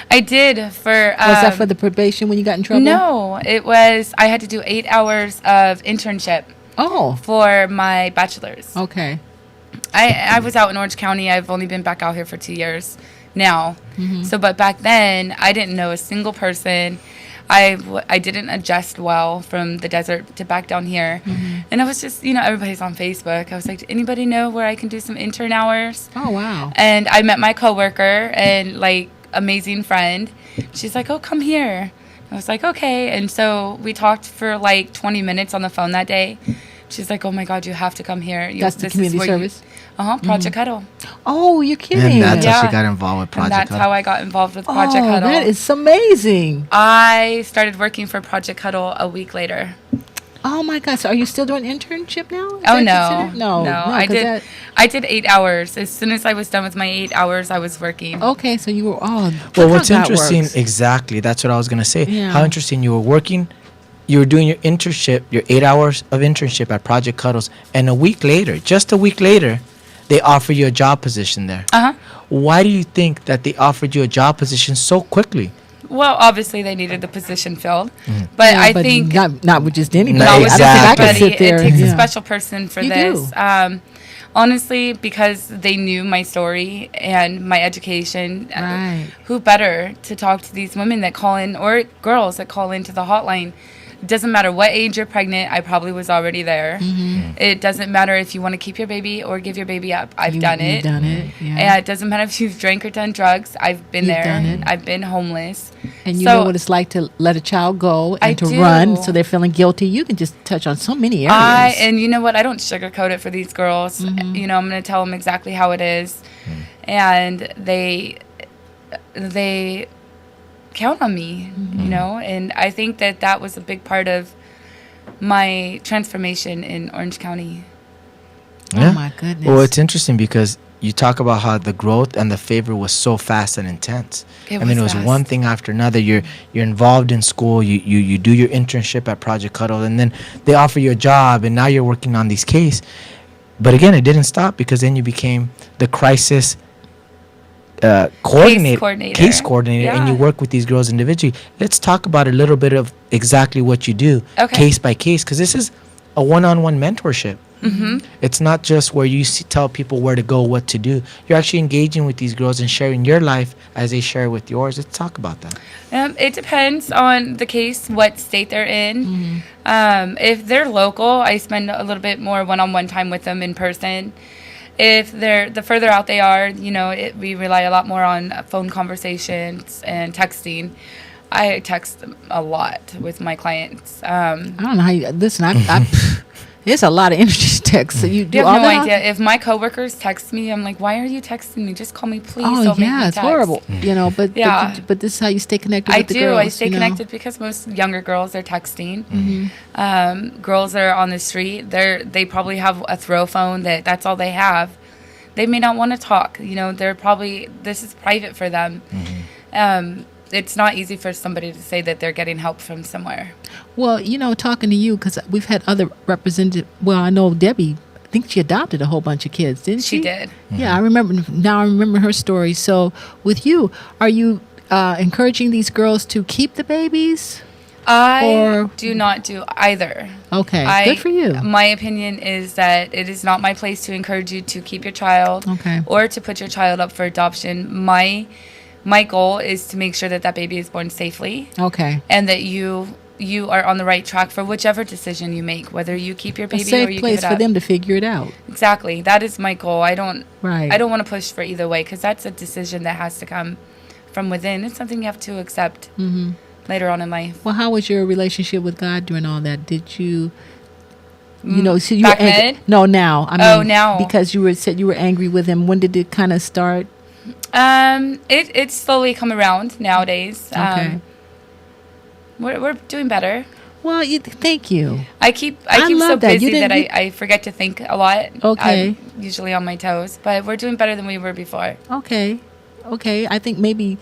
Speaker 8: I did for.
Speaker 3: Was that for the probation when you got in trouble?
Speaker 8: No, it was. I had to do 8 hours of internship
Speaker 3: Oh.
Speaker 8: for my bachelor's.
Speaker 3: Okay.
Speaker 8: I was out in Orange County. I've only been back out here for 2 years now. So, but back then, I didn't know a single person. I didn't adjust well from the desert to back down here. And I was just, everybody's on Facebook. I was like, anybody know where I can do some intern hours?
Speaker 3: Oh wow.
Speaker 8: And I met my coworker and amazing friend. She's like, oh, come here. I was like, okay. And so we talked for 20 minutes on the phone that day. She's like, oh my God, you have to come here.
Speaker 3: That's the
Speaker 8: this is
Speaker 3: community
Speaker 8: where
Speaker 3: service?
Speaker 8: Project Huddle.
Speaker 3: Oh, you're kidding.
Speaker 2: And that's how
Speaker 8: Yeah.
Speaker 2: she got involved with
Speaker 8: And
Speaker 2: Project
Speaker 8: that's
Speaker 2: Huddle.
Speaker 8: how I got involved with Project
Speaker 3: Oh,
Speaker 8: Huddle.
Speaker 3: that is amazing.
Speaker 8: I started working for Project Huddle a week later.
Speaker 3: Oh my God. So are you still doing internship now? Is
Speaker 8: Oh
Speaker 3: that
Speaker 8: no,
Speaker 3: considered? No.
Speaker 8: I
Speaker 3: 'cause
Speaker 8: did.
Speaker 3: that-
Speaker 8: I did 8 hours. As soon as I was done with my 8 hours, I was working.
Speaker 3: okay, so you were. Oh.
Speaker 2: Well,
Speaker 3: look
Speaker 2: what's
Speaker 3: how that
Speaker 2: interesting,
Speaker 3: works.
Speaker 2: exactly, that's what I was going to say.
Speaker 3: Yeah.
Speaker 2: How interesting, you were working, you were doing your internship, your 8 hours of internship at Project Cuddles, and just a week later, they offer you a job position there. Why do you think that they offered you a job position so quickly?
Speaker 8: Well, obviously they needed the position filled, but
Speaker 3: Yeah,
Speaker 8: I
Speaker 3: but
Speaker 8: think
Speaker 3: not with just anybody.
Speaker 2: Not
Speaker 8: not
Speaker 2: with
Speaker 8: with
Speaker 3: I don't think I could
Speaker 8: everybody.
Speaker 3: sit there.
Speaker 8: It takes
Speaker 3: yeah.
Speaker 8: a special person for
Speaker 3: You
Speaker 8: this.
Speaker 3: do.
Speaker 8: Honestly, because they knew my story and my education.
Speaker 3: Right.
Speaker 8: Who better to talk to these women that call in, or girls that call into the hotline? It doesn't matter what age you're pregnant. I probably was already there. It doesn't matter if you want to keep your baby or give your baby up. I've done it.
Speaker 3: You've done it. Yeah.
Speaker 8: And it doesn't matter if you've drank or done drugs. I've been
Speaker 3: You've
Speaker 8: there.
Speaker 3: done it.
Speaker 8: I've been homeless.
Speaker 3: And you
Speaker 8: So-
Speaker 3: know what it's like to let a child go and
Speaker 8: I
Speaker 3: to
Speaker 8: do.
Speaker 3: run, so they're feeling guilty. You can just touch on so many areas.
Speaker 8: And you know what? I don't sugarcoat it for these girls. I'm going to tell them exactly how it is. And they count on me, and I think that was a big part of my transformation in Orange County.
Speaker 3: Oh my goodness.
Speaker 2: Well, it's interesting because you talk about how the growth and the favor was so fast and intense.
Speaker 8: It
Speaker 2: I mean, it was
Speaker 8: was
Speaker 2: one
Speaker 8: fast.
Speaker 2: thing after another. You're involved in school. You do your internship at Project Cuddle, and then they offer you a job, and now you're working on these cases. But again, it didn't stop, because then you became the crisis
Speaker 8: coordinator.
Speaker 2: case coordinator, and you
Speaker 8: Yeah.
Speaker 2: work with these girls individually. Let's talk about a little bit of exactly what you do,
Speaker 8: Okay.
Speaker 2: case by case, because this is a one-on-one mentorship. It's not just where you tell people where to go, what to do. You're actually engaging with these girls and sharing your life as they share with yours. Let's talk about that.
Speaker 8: It depends on the case, what state they're in. If they're local, I spend a little bit more one-on-one time with them in person. if the further out they are, we rely a lot more on phone conversations and texting. I text a lot with my clients.
Speaker 3: I don't know how you listen. I there's a lot of interesting texts. So you do
Speaker 8: have
Speaker 3: all
Speaker 8: no
Speaker 3: that?
Speaker 8: idea. If my coworkers text me, I'm like, "Why are you texting me? Just call me, please."
Speaker 3: Oh
Speaker 8: Don't make me
Speaker 3: it's
Speaker 8: text.
Speaker 3: horrible. But
Speaker 8: Yeah.
Speaker 3: but this is how you stay connected.
Speaker 8: I
Speaker 3: with the
Speaker 8: do.
Speaker 3: girls,
Speaker 8: I stay connected because most younger girls are texting. Girls that are on the street, they probably have a throw phone that's all they have. They may not want to talk. They're probably, this is private for them. It's not easy for somebody to say that they're getting help from somewhere.
Speaker 3: Well, talking to you, because we've had other representatives. Well, I know Debbie, I think she adopted a whole bunch of kids, didn't she?
Speaker 8: She did.
Speaker 3: Yeah, I remember her story. So with you, are you encouraging these girls to keep the babies?
Speaker 8: I do not do either.
Speaker 3: Okay, good for you.
Speaker 8: My opinion is that it is not my place to encourage you to keep your child or to put your child up for adoption. My goal is to make sure that baby is born safely.
Speaker 3: Okay.
Speaker 8: And that you are on the right track for whichever decision you make, whether you keep your baby or you give it up.
Speaker 3: A safe place for them to figure it out.
Speaker 8: Exactly. That is my goal. I don't
Speaker 3: want
Speaker 8: to push for either way, because that's a decision that has to come from within. It's something you have to accept later on in life.
Speaker 3: Well, how was your relationship with God during all that? Did you... so you
Speaker 8: back
Speaker 3: were angry?
Speaker 8: then?
Speaker 3: No, now.
Speaker 8: Now.
Speaker 3: Because you said you were angry with him. When did it kind of start?
Speaker 8: It's slowly come around nowadays.
Speaker 3: Okay.
Speaker 8: We're doing better.
Speaker 3: Well, thank you.
Speaker 8: I keep so
Speaker 3: that.
Speaker 8: busy that I forget to think a lot.
Speaker 3: Okay.
Speaker 8: I'm usually on my toes, but we're doing better than we were before.
Speaker 3: Okay. I think maybe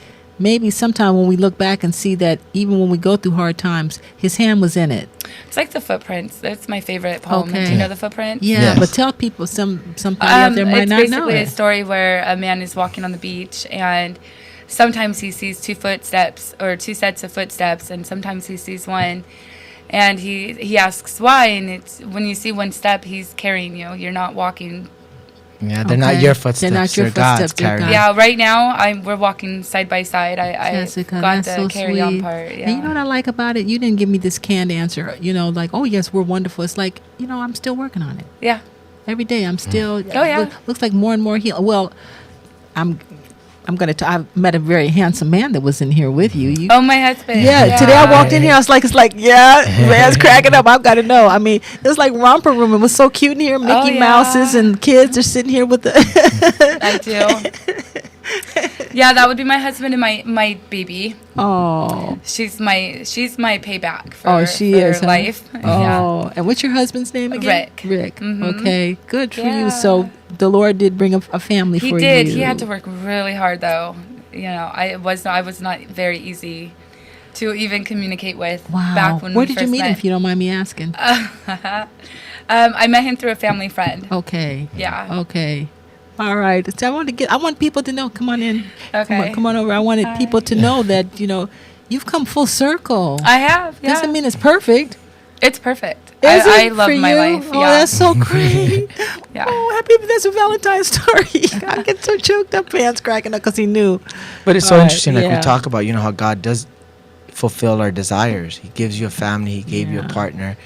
Speaker 3: sometime when we look back and see that even when we go through hard times, his hand was in it.
Speaker 8: It's like The Footprints. That's my favorite poem.
Speaker 3: Okay.
Speaker 8: Do you know The Footprints?
Speaker 3: Yeah,
Speaker 5: Yes.
Speaker 3: but tell people, somebody out there might not know
Speaker 8: It's basically a
Speaker 3: it.
Speaker 8: story where a man is walking on the beach, and sometimes he sees two footsteps or two sets of footsteps, and sometimes he sees one. And he asks why, and it's when you see one step, he's carrying you. You're not walking.
Speaker 2: Yeah, they're not your footsteps.
Speaker 3: They're not your
Speaker 2: God's
Speaker 3: footsteps, they're
Speaker 2: carrying.
Speaker 3: God.
Speaker 8: Yeah, right now we're walking side by side. I
Speaker 3: Jessica,
Speaker 8: got
Speaker 3: that's
Speaker 8: the
Speaker 3: so
Speaker 8: carry-on
Speaker 3: sweet.
Speaker 8: part. Yeah.
Speaker 3: And you know what I like about it? You didn't give me this canned answer. Like, oh yes, we're wonderful. It's like, I'm still working on it.
Speaker 8: Yeah.
Speaker 3: Every day, I'm still.
Speaker 8: Oh, yeah.
Speaker 3: Looks like more and more heal. Well, I met a very handsome man that was in here with you.
Speaker 8: Oh, my husband.
Speaker 3: Yeah, today I walked in here. I was like, man's cracking up. I've got to know. I mean, it was like romper room. It was so cute in here. Mickey Mouses and kids are sitting here with the.
Speaker 8: I do. Yeah, that would be my husband and my baby.
Speaker 3: Oh,
Speaker 8: she's my payback for,
Speaker 3: she
Speaker 8: for
Speaker 3: is, huh?
Speaker 8: life.
Speaker 3: Oh,
Speaker 8: Yeah.
Speaker 3: and what's your husband's name again?
Speaker 8: Rick.
Speaker 3: Mm-hmm. Okay, good for
Speaker 8: Yeah.
Speaker 3: you. So the Lord did bring a family for you.
Speaker 8: He did. He had to work really hard, though. I was not very easy to even communicate with.
Speaker 3: Wow.
Speaker 8: Back when
Speaker 3: Where
Speaker 8: we
Speaker 3: did you
Speaker 8: first
Speaker 3: meet him,
Speaker 8: met.
Speaker 3: if you don't mind me asking?
Speaker 8: I met him through a family friend.
Speaker 3: Okay.
Speaker 8: Yeah.
Speaker 3: Okay. All right. So I want people to know. Come on in.
Speaker 8: Okay.
Speaker 3: Come on over. I wanted people to know that you've come full circle.
Speaker 8: I have. Yeah.
Speaker 3: Doesn't mean it's perfect.
Speaker 8: It's perfect.
Speaker 3: Is
Speaker 8: I
Speaker 3: it
Speaker 8: love
Speaker 3: for
Speaker 8: my
Speaker 3: you?
Speaker 8: life.
Speaker 3: Oh,
Speaker 8: Yeah.
Speaker 3: that's so great.
Speaker 8: Yeah.
Speaker 3: Oh, happy that's a Valentine's story. I get so choked up, fans cracking up because he knew.
Speaker 2: But it's so
Speaker 3: All right,
Speaker 2: interesting, like
Speaker 3: yeah.
Speaker 2: we talk about, how God does fulfill our desires. He gives you a family. He gave you a
Speaker 3: Yeah.
Speaker 2: partner.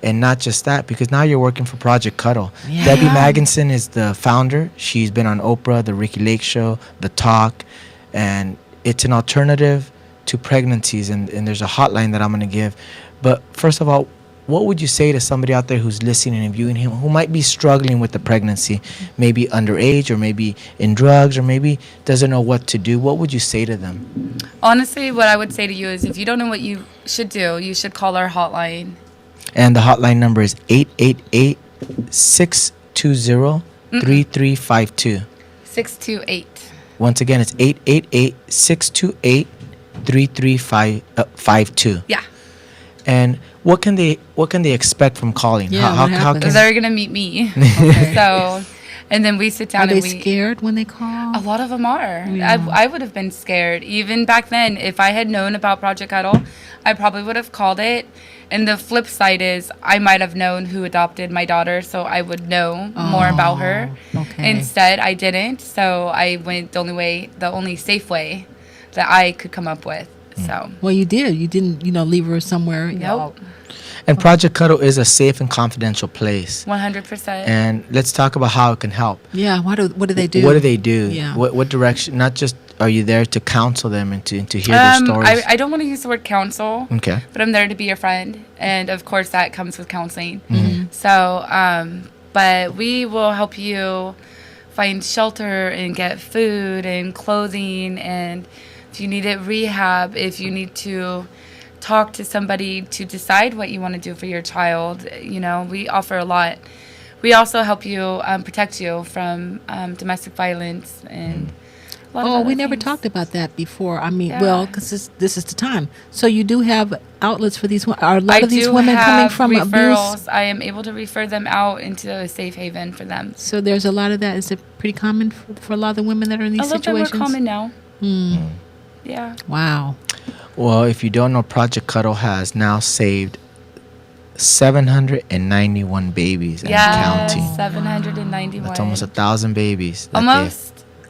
Speaker 2: And not just that, because now you're working for Project Cuddle.
Speaker 3: Yeah.
Speaker 2: Debbie Magginson is the founder. She's been on Oprah, The Ricky Lake Show, The Talk. And it's an alternative to pregnancies. And there's a hotline that I'm going to give. But first of all, what would you say to somebody out there who's listening and viewing him who might be struggling with the pregnancy, maybe underage or maybe in drugs or maybe doesn't know what to do? What would you say to them?
Speaker 8: Honestly, what I would say to you is if you don't know what you should do, you should call our hotline.
Speaker 2: And the hotline number is 888-620-3352.
Speaker 8: 628.
Speaker 2: Once again, it's 888-628-3352.
Speaker 8: Yeah.
Speaker 2: And what can they expect from calling?
Speaker 3: Yeah, what happens?
Speaker 8: They're going to meet me. So, and then we sit down
Speaker 3: Are
Speaker 8: and
Speaker 3: they scared when they call?
Speaker 8: A lot of them are.
Speaker 3: Yeah.
Speaker 8: I would have been scared. Even back then, if I had known about Project Cuddle, I probably would have called it. And the flip side is I might have known who adopted my daughter, so I would know more about her.
Speaker 3: Okay.
Speaker 8: Instead, I didn't. So I went the only safe way that I could come up with. So
Speaker 3: Well, you did. You didn't, leave her somewhere.
Speaker 8: Nope.
Speaker 2: And Project Cuddle is a safe and confidential place.
Speaker 8: 100%.
Speaker 2: And let's talk about how it can help.
Speaker 3: Yeah. What do they do?
Speaker 2: What do they do?
Speaker 3: Yeah.
Speaker 2: What direction? Not just are you there to counsel them and to hear their stories?
Speaker 8: I don't want to use the word counsel.
Speaker 2: Okay.
Speaker 8: But I'm there to be your friend, and of course that comes with counseling.
Speaker 2: Mm-hmm.
Speaker 8: So, but we will help you find shelter and get food and clothing, and if you need it, rehab, if you need to talk to somebody to decide what you want to do for your child, we offer a lot. We also help you protect you from domestic violence and a lot of other
Speaker 3: we never
Speaker 8: things.
Speaker 3: talked about that before. I mean,
Speaker 8: Yeah.
Speaker 3: well, because this is the time. So you do have outlets for these. Are a lot
Speaker 8: I
Speaker 3: of these
Speaker 8: do
Speaker 3: women coming
Speaker 8: have
Speaker 3: from
Speaker 8: referrals.
Speaker 3: abuse?
Speaker 8: I am able to refer them out into a safe haven for them.
Speaker 3: So there's a lot of that. Is it pretty common for a lot of the women that are in these
Speaker 8: A little
Speaker 3: situations?
Speaker 8: bit more common now.
Speaker 3: Mm.
Speaker 8: Yeah.
Speaker 3: Wow.
Speaker 2: Well, if you don't know, Project Cuddle has now saved 791 babies and counting.
Speaker 8: 791.
Speaker 2: That's almost 1,000 babies.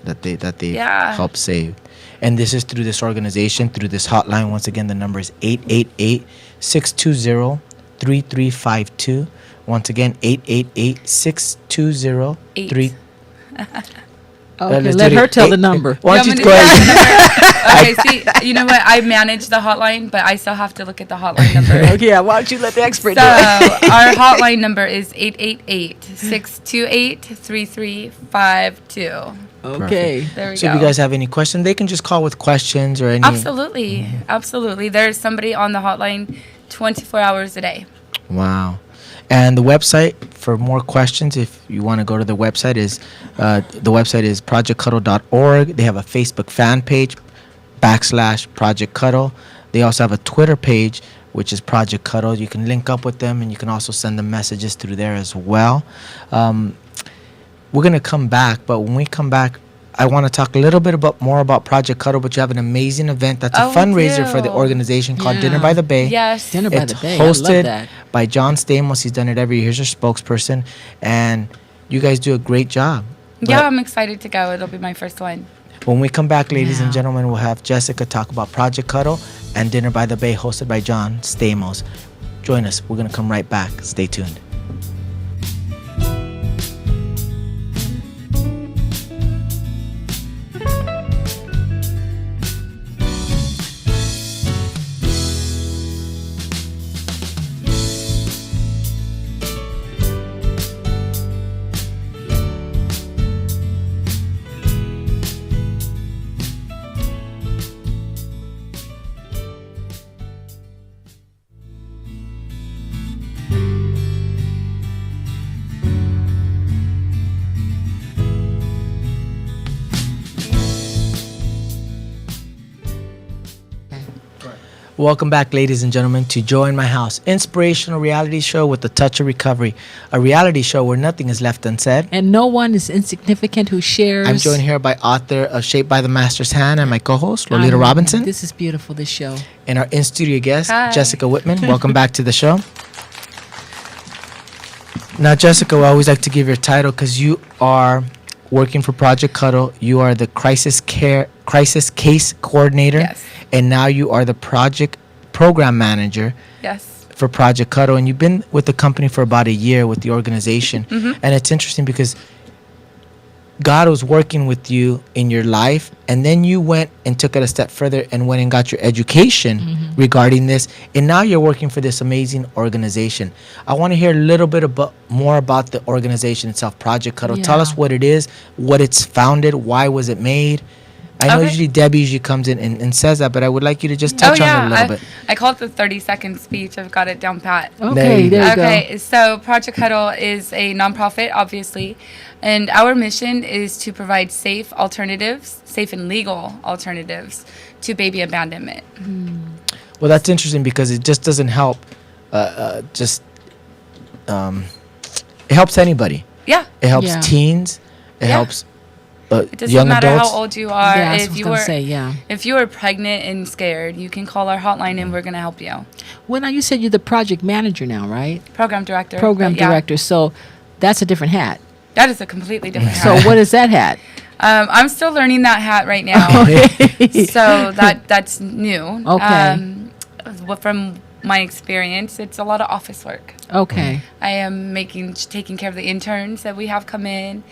Speaker 2: That they
Speaker 8: Yeah.
Speaker 2: helped save. And this is through this organization, through this hotline. Once again, the number is 888-620-3352. Once again, 888-620-3352.
Speaker 3: Okay,
Speaker 2: let's
Speaker 3: let
Speaker 2: do
Speaker 3: her
Speaker 2: it.
Speaker 3: tell the number.
Speaker 2: Why don't
Speaker 8: You
Speaker 2: you
Speaker 8: want
Speaker 2: go
Speaker 8: me to
Speaker 2: ahead?
Speaker 8: Okay, see, you know what? I manage the hotline, but I still have to look at the hotline number.
Speaker 3: Okay, yeah, why don't you let the expert
Speaker 8: So
Speaker 3: do it?
Speaker 8: our hotline number is 888-628-3352.
Speaker 3: Okay.
Speaker 8: There we
Speaker 2: So
Speaker 8: go.
Speaker 2: if you guys have any questions, they can just call with questions or any.
Speaker 8: Absolutely. Absolutely. There's somebody on the hotline 24 hours a day.
Speaker 2: Wow. And the website for more questions, if you want to go to the website, is projectcuddle.org. They have a Facebook fan page, /Project Cuddle. They also have a Twitter page, which is Project Cuddle. You can link up with them, and you can also send them messages through there as well. We're going to come back, but when we come back, I want to talk a little bit more about Project Cuddle, but you have an amazing event that's a
Speaker 8: Oh, we
Speaker 2: fundraiser for the
Speaker 8: do.
Speaker 2: organization called
Speaker 3: Yeah.
Speaker 2: Dinner by the Bay.
Speaker 8: Yes.
Speaker 3: Dinner by
Speaker 2: It's
Speaker 3: the Bay. I love
Speaker 2: hosted
Speaker 3: that.
Speaker 2: by John Stamos. He's done it every year. He's your spokesperson, and you guys do a great job.
Speaker 8: Yeah,
Speaker 2: But
Speaker 8: I'm excited to go. It'll be my first one.
Speaker 2: when we come back, ladies and
Speaker 3: Yeah.
Speaker 2: gentlemen, we'll have Jessica talk about Project Cuddle and Dinner by the Bay, hosted by John Stamos. Join us. We're going to come right back. Stay tuned. Welcome back, ladies and gentlemen, to Join My House, inspirational reality show with a touch of recovery, a reality show where nothing is left unsaid.
Speaker 3: And no one is insignificant who shares.
Speaker 2: I'm joined here by author of Shaped by the Master's Hand and my co-host, Lolita Robinson,
Speaker 3: This is beautiful, this show.
Speaker 2: and our in-studio guest,
Speaker 8: Hi.
Speaker 2: Jessica Whitman. Welcome back to the show. Now, Jessica, we always like to give your title because you are working for Project Cuddle. You are the crisis case coordinator.
Speaker 8: Yes.
Speaker 2: And now you are the project program manager
Speaker 8: Yes.
Speaker 2: for Project Cuddle. And you've been with the company for about a year with the organization.
Speaker 8: Mm-hmm.
Speaker 2: And it's interesting because God was working with you in your life, and then you went and took it a step further and went and got your education regarding this, and now you're working for this amazing organization. I want to hear a little bit more about the organization itself, Project Cuddle. Tell
Speaker 3: Yeah.
Speaker 2: us what it is, what it's founded, why was it made. I know
Speaker 8: Okay.
Speaker 2: usually Debbie usually comes in and says that, but I would like you to just touch on it a little bit.
Speaker 8: I call it the 30-second speech. I've got it down pat.
Speaker 3: Okay,
Speaker 2: you go.
Speaker 3: there you go.
Speaker 8: Okay, so Project Cuddle is a nonprofit, obviously, and our mission is to provide safe and legal alternatives to baby abandonment.
Speaker 2: Well, that's interesting because it just doesn't help. It helps anybody.
Speaker 8: Yeah,
Speaker 2: It helps
Speaker 3: Yeah.
Speaker 2: teens. It
Speaker 8: Yeah.
Speaker 2: helps
Speaker 8: it doesn't
Speaker 2: young
Speaker 8: matter
Speaker 2: adults.
Speaker 8: how old you are.
Speaker 3: Yeah, I was
Speaker 8: if you
Speaker 3: going
Speaker 8: are
Speaker 3: to say, yeah.
Speaker 8: if you are pregnant and scared, you can call our hotline and we're going to help you.
Speaker 3: Well, now you said you're the project manager now, right?
Speaker 8: Program director.
Speaker 3: Program
Speaker 8: but yeah,
Speaker 3: director. So that's a different hat.
Speaker 8: That is a completely different
Speaker 3: So
Speaker 8: hat.
Speaker 3: what is that hat?
Speaker 8: I'm still learning that hat right now. So that's new.
Speaker 3: Okay.
Speaker 8: From my experience, it's a lot of office work.
Speaker 3: Okay.
Speaker 8: I am taking care of the interns that we have come in.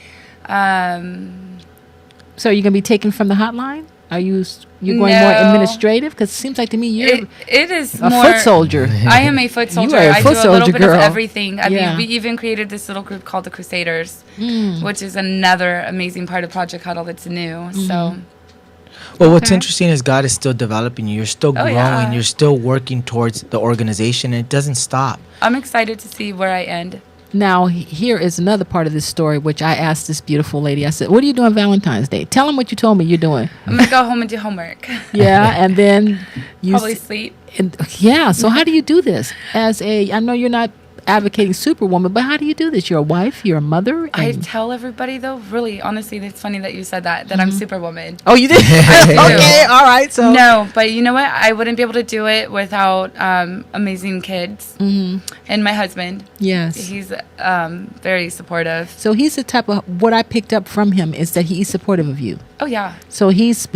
Speaker 3: So you're gonna be taken from the hotline? Are you going more
Speaker 8: No.
Speaker 3: administrative? Because it seems like to me you're
Speaker 8: It is
Speaker 3: a
Speaker 8: more
Speaker 3: foot soldier.
Speaker 8: I am a foot soldier.
Speaker 3: are a
Speaker 8: I
Speaker 3: foot
Speaker 8: do a little
Speaker 3: soldier,
Speaker 8: bit
Speaker 3: girl.
Speaker 8: of everything. I
Speaker 3: Yeah.
Speaker 8: mean, we even created this little group called the Crusaders, which is another amazing part of Project Huddle that's new. So
Speaker 2: Well, what's
Speaker 3: Okay.
Speaker 2: interesting is God is still developing you. You're still
Speaker 8: Oh,
Speaker 2: growing.
Speaker 8: yeah.
Speaker 2: You're still working towards the organization, and it doesn't stop.
Speaker 8: I'm excited to see where I end.
Speaker 3: Now, here is another part of this story, which I asked this beautiful lady. I said, "What are you doing Valentine's Day? Tell them what you told me you're doing."
Speaker 8: I'm gonna go home and do homework.
Speaker 3: Yeah, and then you
Speaker 8: Probably sleep.
Speaker 3: And yeah, so how do you do this? I know you're not advocating superwoman, but how do you do this? You're a wife, you're a mother.
Speaker 8: I
Speaker 3: and-
Speaker 8: tell everybody though, really, honestly, it's funny that you said that I'm Superwoman.
Speaker 3: Oh, you did? Okay, all right. So
Speaker 8: No, but you know what? I wouldn't be able to do it without amazing kids and my husband.
Speaker 3: yes.
Speaker 8: He's very supportive.
Speaker 3: So he's the type of what I picked up from him is that he's supportive of you.
Speaker 8: Oh yeah,
Speaker 3: So he's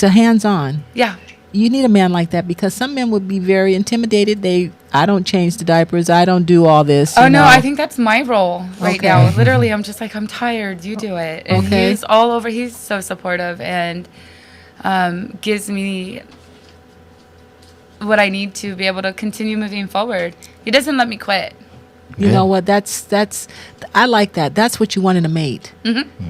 Speaker 3: a hands-on.
Speaker 8: yeah.
Speaker 3: You need a man like that because some men would be very intimidated. I don't change the diapers. I don't do all this.
Speaker 8: Oh
Speaker 3: you
Speaker 8: no,
Speaker 3: know.
Speaker 8: I think that's my role right
Speaker 3: Okay.
Speaker 8: now. Literally, I'm just like, I'm tired. You do it. And
Speaker 3: Okay.
Speaker 8: he's all over. He's so supportive and gives me what I need to be able to continue moving forward. He doesn't let me quit.
Speaker 3: You know what? That's I like that. That's what you want in a mate.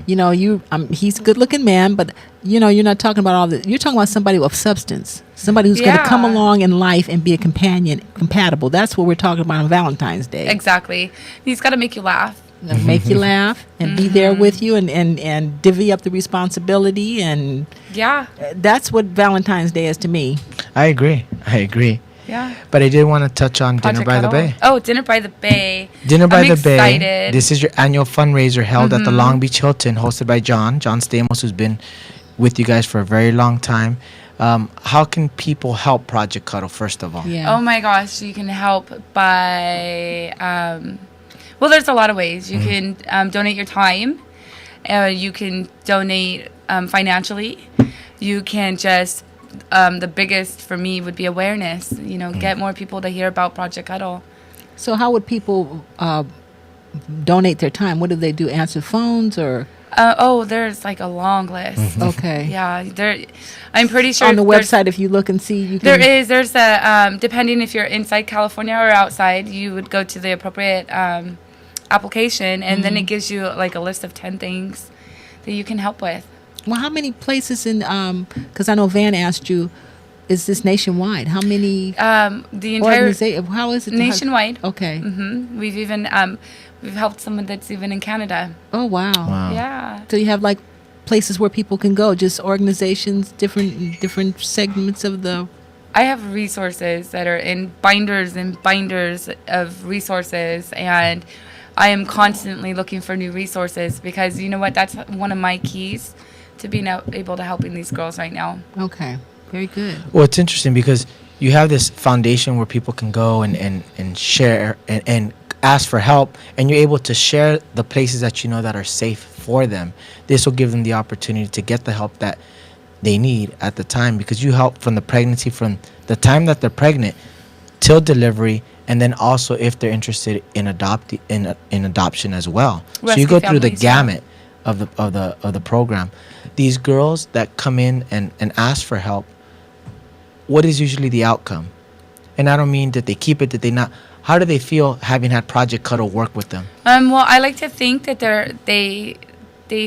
Speaker 3: You know, he's a good-looking man, but you know, you're not talking about all the. You're talking about somebody with substance, somebody who's going to come
Speaker 8: Yeah.
Speaker 3: along in life and be a companion, compatible. That's what we're talking about on Valentine's Day.
Speaker 8: Exactly. He's got to make you laugh.
Speaker 3: And make you laugh and be there with you and divvy up the responsibility, and
Speaker 8: Yeah.
Speaker 3: that's what Valentine's Day is to me.
Speaker 2: I agree.
Speaker 8: Yeah.
Speaker 2: But I did want to touch on
Speaker 8: Project
Speaker 2: Dinner by the
Speaker 8: Cuddle.
Speaker 2: Bay.
Speaker 8: Oh, Dinner by the Bay.
Speaker 2: Dinner by
Speaker 8: I'm
Speaker 2: the Bay.
Speaker 8: excited.
Speaker 2: This is your annual fundraiser held at the Long Beach Hilton, hosted by John Stamos, who's been with you guys for a very long time. How can people help Project Cuddle, first of all?
Speaker 3: Yeah.
Speaker 8: Oh my gosh, you can help by, well, there's a lot of ways. You can donate your time. You can donate financially. You can just, the biggest for me would be awareness. You know, get more people to hear about Project Cuddle.
Speaker 3: So how would people donate their time? What do they do? Answer phones or?
Speaker 8: There's like a long list.
Speaker 3: Okay.
Speaker 8: Yeah, I'm pretty sure
Speaker 3: On the
Speaker 8: there's-
Speaker 3: website, if you look and see, you can.
Speaker 8: There's a, depending if you're inside California or outside, you would go to the appropriate application, and then it gives you like a list of 10 things that you can help with.
Speaker 3: Well, how many places in? Because I know Van asked you, is this nationwide? How many
Speaker 8: The entire
Speaker 3: organizations? How is it
Speaker 8: nationwide.
Speaker 3: Okay.
Speaker 8: We've even we've helped someone that's even in Canada.
Speaker 3: Oh wow.
Speaker 8: Yeah.
Speaker 3: So you have like places where people can go, just organizations, different segments of the.
Speaker 8: I have resources that are in binders and binders of resources, and I am constantly looking for new resources because you know what? That's one of my keys to being able to helping these girls right now.
Speaker 3: Okay. Very good.
Speaker 2: Well, it's interesting because you have this foundation where people can go and share and ask for help, and you're able to share the places that you know that are safe for them. This will give them the opportunity to get the help that they need at the time, because you help from the pregnancy, from the time that they're pregnant till delivery, and then also if they're interested in adoption as well. So
Speaker 8: Rescue
Speaker 2: you go through the
Speaker 8: families, yeah.
Speaker 2: gamut of the program. These girls that come in and ask for help, what is usually the outcome? And I don't mean that they keep it, that they not. How do they feel having had Project Cuddle work with them?
Speaker 8: Well, I like to think that they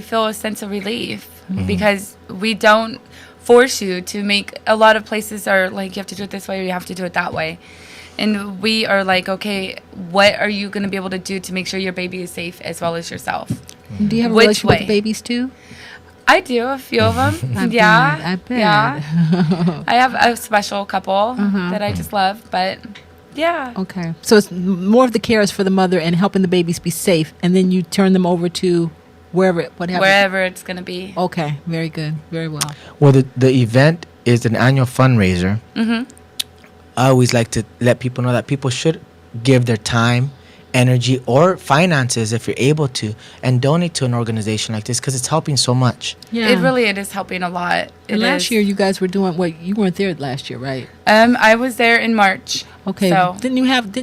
Speaker 8: feel a sense of relief because we don't force you to make. A lot of places are like, you have to do it this way or you have to do it that way. And we are like, okay, what are you going to be able to do to make sure your baby is safe as well as yourself?
Speaker 3: Do you have a
Speaker 8: Which
Speaker 3: relationship with
Speaker 8: way?
Speaker 3: the babies too?
Speaker 8: I do, a few of them.
Speaker 3: I
Speaker 8: Yeah.
Speaker 3: bet.
Speaker 8: Yeah. I have a special couple that I just love, but yeah.
Speaker 3: Okay. So it's more of the care is for the mother and helping the babies be safe, and then you turn them over to
Speaker 8: Wherever it's going to be.
Speaker 3: Okay. Very good. Very well.
Speaker 2: Well, the event is an annual fundraiser. I always like to let people know that people should give their time, energy, or finances if you're able to, and donate to an organization like this because it's helping so much.
Speaker 3: Yeah.
Speaker 8: It is helping a lot.
Speaker 3: And last year you guys were doing what? You weren't there last year, right?
Speaker 8: I was there in March.
Speaker 3: Okay.
Speaker 8: So-
Speaker 3: Didn't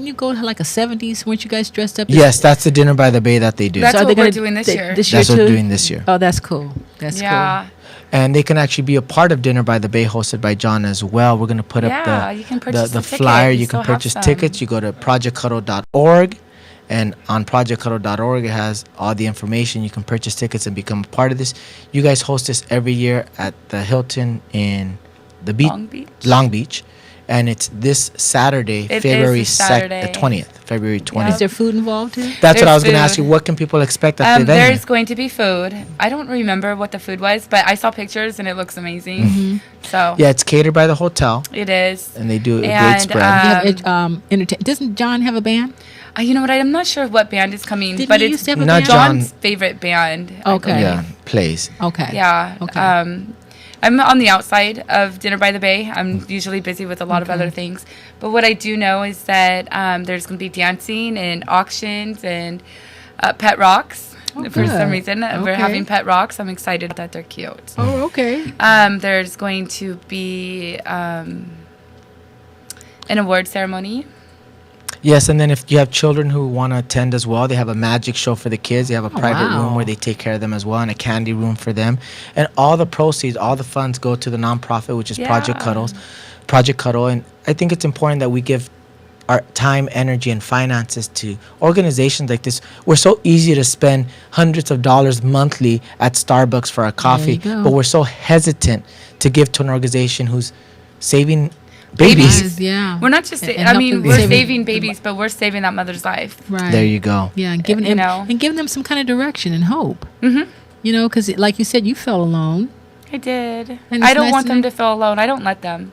Speaker 3: you go to like a 70s? Weren't you guys dressed up?
Speaker 2: Yes, that's the dinner by the bay that they do.
Speaker 8: That's
Speaker 3: are
Speaker 8: what
Speaker 3: they
Speaker 8: we're
Speaker 3: gonna-
Speaker 8: doing this
Speaker 3: they-
Speaker 8: year.
Speaker 3: This year
Speaker 2: That's what
Speaker 3: too?
Speaker 2: we're doing this year.
Speaker 3: Oh, that's cool. That's
Speaker 8: Yeah.
Speaker 2: And they can actually be a part of Dinner by the Bay hosted by John as well. We're going to put
Speaker 8: Yeah,
Speaker 2: up
Speaker 8: you can
Speaker 2: the
Speaker 8: purchase
Speaker 2: the
Speaker 8: a ticket.
Speaker 2: flyer.
Speaker 8: We
Speaker 2: You can
Speaker 8: still have
Speaker 2: purchase
Speaker 8: some.
Speaker 2: tickets. You go to projectcuddle.org. And on projectcuddle.org, it has all the information. You can purchase tickets and become a part of this. You guys host this every year at the Hilton in the beach,
Speaker 8: Long Beach.
Speaker 2: And it's this Saturday,
Speaker 8: It is
Speaker 2: February
Speaker 8: this Saturday.
Speaker 2: the 20th. February 20th.
Speaker 3: Is there food involved too?
Speaker 2: That's what I was
Speaker 8: There's
Speaker 2: going to ask you.
Speaker 8: food.
Speaker 2: What can people expect at the event?
Speaker 8: There's going to be food. I don't remember what the food was, but I saw pictures and it looks amazing. So
Speaker 2: Yeah, it's catered by the hotel,
Speaker 8: it is.
Speaker 2: and they do a great
Speaker 8: And,
Speaker 2: spread.
Speaker 3: Doesn't John have a band?
Speaker 8: You know what? I'm not sure what band is coming,
Speaker 3: Didn't
Speaker 8: but
Speaker 3: he
Speaker 8: it's
Speaker 3: used to have a
Speaker 2: Not
Speaker 3: band?
Speaker 2: John.
Speaker 8: John's favorite band. I
Speaker 3: Okay.
Speaker 8: believe.
Speaker 2: Yeah, plays.
Speaker 3: Okay.
Speaker 8: Yeah.
Speaker 3: Okay.
Speaker 8: I'm on the outside of Dinner by the Bay. I'm usually busy with a lot of other things. But what I do know is that there's going to be dancing and auctions and pet rocks.
Speaker 3: Oh,
Speaker 8: For some
Speaker 3: good.
Speaker 8: reason, we're
Speaker 3: Okay.
Speaker 8: having pet rocks. I'm excited that they're cute.
Speaker 3: Oh, okay.
Speaker 8: There's going to be an award ceremony.
Speaker 2: Yes, and then if you have children who want to attend as well, they have a magic show for the kids. They have a private room
Speaker 3: wow.
Speaker 2: where they take care of them as well, and a candy room for them. And all the proceeds, all the funds go to the nonprofit, which is Project Cuddle. And I think it's important that we give our time, energy, and finances to organizations like this. We're so easy to spend hundreds of dollars monthly at Starbucks for a coffee,
Speaker 3: go.
Speaker 2: but we're so hesitant to give to an organization who's saving babies.
Speaker 3: Yeah.
Speaker 8: We're not just,
Speaker 3: And
Speaker 8: I mean,
Speaker 3: helping-
Speaker 8: we're
Speaker 3: saving-
Speaker 8: saving babies, but we're saving that mother's life.
Speaker 3: Right.
Speaker 2: There you go.
Speaker 3: Yeah, and giving
Speaker 8: You
Speaker 3: them
Speaker 8: know.
Speaker 3: and giving them some kind of direction and hope.
Speaker 8: Mm-hmm.
Speaker 3: You know, because like you said, you felt alone.
Speaker 8: I did.
Speaker 3: And
Speaker 8: I
Speaker 3: it's
Speaker 8: don't
Speaker 3: nice
Speaker 8: want
Speaker 3: to
Speaker 8: them
Speaker 3: know-
Speaker 8: to feel alone. I don't let them.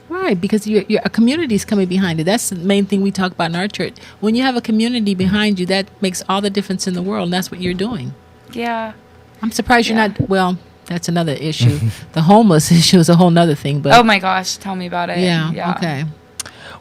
Speaker 3: Right, because a community's coming behind it. That's the main thing we talk about in our church. When you have a community behind you, that makes all the difference in the world, and that's what you're doing.
Speaker 8: Yeah.
Speaker 3: I'm surprised you're not, well, that's another issue. The homeless issue is a whole nother thing. But
Speaker 8: Oh my gosh, tell me about it.
Speaker 3: yeah, okay.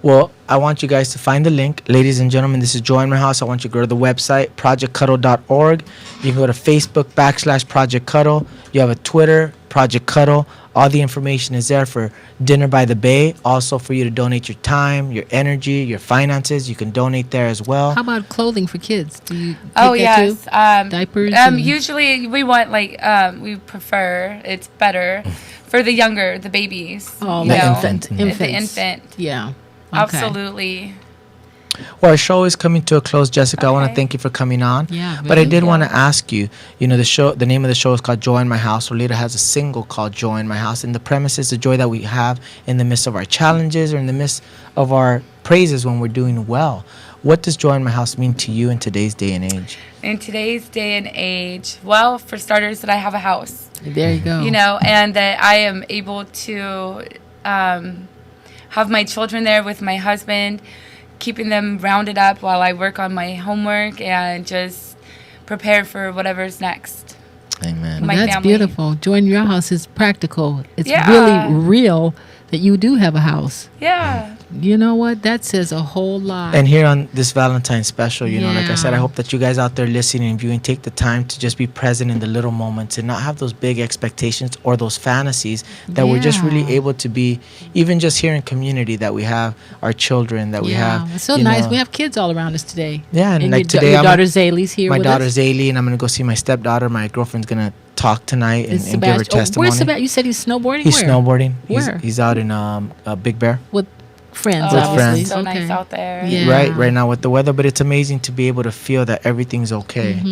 Speaker 2: Well, I want you guys to find the link. Ladies and gentlemen, this is Join My House. I want you to go to the website, projectcuddle.org. You can go to Facebook /Project Cuddle. You have a Twitter, Project Cuddle. All the information is there for Dinner by the Bay. Also for you to donate your time, your energy, your finances. You can donate there as well.
Speaker 3: How about clothing for kids? Do you take
Speaker 8: Oh,
Speaker 3: that
Speaker 8: yes.
Speaker 3: too? Diapers? and-
Speaker 8: Usually we want, we prefer, it's better for the younger, the babies.
Speaker 3: Oh,
Speaker 8: you
Speaker 2: the
Speaker 8: know,
Speaker 2: infant.
Speaker 8: The
Speaker 3: Infants.
Speaker 8: infant.
Speaker 3: Yeah. Okay.
Speaker 8: Absolutely.
Speaker 2: Well, our show is coming to a close, Jessica. I want to
Speaker 8: Okay.
Speaker 2: thank you for coming on.
Speaker 3: Yeah,
Speaker 2: But I
Speaker 3: really.
Speaker 2: did want to ask you, the name of the show is called Joy in My House. Lolita has a single called Joy in My House. And the premise is the joy that we have in the midst of our challenges or in the midst of our praises when we're doing well. What does Joy in My House mean to you in today's day and age?
Speaker 8: In today's day and age, well, for starters, that I have a house.
Speaker 3: There you go.
Speaker 8: You know, and that I am able to have my children there with my husband, keeping them rounded up while I work on my homework and just prepare for whatever's next.
Speaker 2: Amen.
Speaker 8: My
Speaker 3: That's
Speaker 8: family.
Speaker 3: beautiful. Join your house is practical. It's
Speaker 8: Yeah.
Speaker 3: really real that you do have a house.
Speaker 8: Yeah.
Speaker 3: You know what? That says a whole lot.
Speaker 2: And here on this Valentine's special, like I said, I
Speaker 3: Yeah.
Speaker 2: hope that you guys out there listening and viewing take the time to just be present in the little moments and not have those big expectations or those fantasies that we're just really
Speaker 3: Yeah.
Speaker 2: able to be, even just here in community, that we have our children, that we have.
Speaker 3: It's so
Speaker 2: you
Speaker 3: nice.
Speaker 2: know-
Speaker 3: We have kids all around us today.
Speaker 2: Yeah, and like
Speaker 3: your,
Speaker 2: today,
Speaker 3: your
Speaker 2: I'm
Speaker 3: daughter Zaylee's here
Speaker 2: my
Speaker 3: with
Speaker 2: daughter
Speaker 3: us.
Speaker 2: Zaylee, and I'm going to go see my stepdaughter. My girlfriend's going to talk tonight and,
Speaker 3: Is
Speaker 2: and give her
Speaker 3: Sebastian-
Speaker 2: testimony.
Speaker 3: where's Sebastian? You said he's snowboarding?
Speaker 2: He's
Speaker 3: Where?
Speaker 2: snowboarding.
Speaker 3: Where?
Speaker 2: He's out in Big Bear.
Speaker 3: With friends,
Speaker 2: With
Speaker 3: obviously.
Speaker 2: friends.
Speaker 8: So
Speaker 3: Okay.
Speaker 8: nice out there.
Speaker 3: Yeah.
Speaker 2: Right now with the weather, but it's amazing to be able to feel that everything's okay.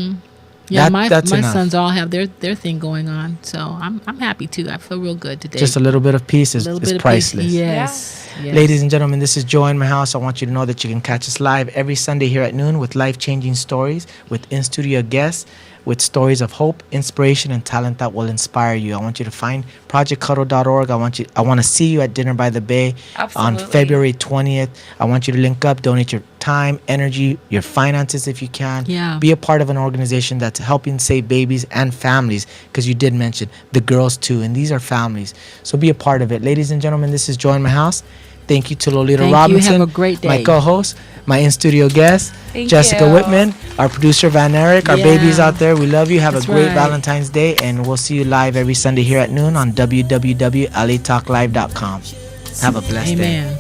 Speaker 3: Yeah,
Speaker 2: That-
Speaker 3: my
Speaker 2: that's enough.
Speaker 3: sons all have their thing going on, so I'm happy too. I feel real good today.
Speaker 2: Just a little bit of peace is
Speaker 3: little bit of peace.
Speaker 2: priceless.
Speaker 3: Yes. Yes.
Speaker 2: Ladies and gentlemen, this is Joy in My House. I want you to know that you can catch us live every Sunday here at noon with life-changing stories, with in-studio guests, with stories of hope, inspiration, and talent that will inspire you. I want you to find projectcuddle.org. I want to see you at Dinner by the Bay on
Speaker 8: Absolutely.
Speaker 2: February 20th. I want you to link up, donate your time, energy, your finances if you can.
Speaker 3: Yeah.
Speaker 2: Be a part of an organization that's helping save babies and families, because you did mention the girls too, and these are families. So be a part of it. Ladies and gentlemen, this is Joy in My House. Thank you to Lolita
Speaker 3: Thank you.
Speaker 2: Robinson,
Speaker 3: Have a great
Speaker 2: my
Speaker 3: day.
Speaker 2: co-host, my in-studio guest,
Speaker 8: Thank
Speaker 2: Jessica
Speaker 8: you.
Speaker 2: Whitman, our producer Van Eric, our
Speaker 3: Yeah.
Speaker 2: babies out there. We love you. Have
Speaker 3: That's
Speaker 2: a great
Speaker 3: right.
Speaker 2: Valentine's Day, and we'll see you live every Sunday here at noon on www.latalklive.com. Have a blessed day.
Speaker 3: Amen.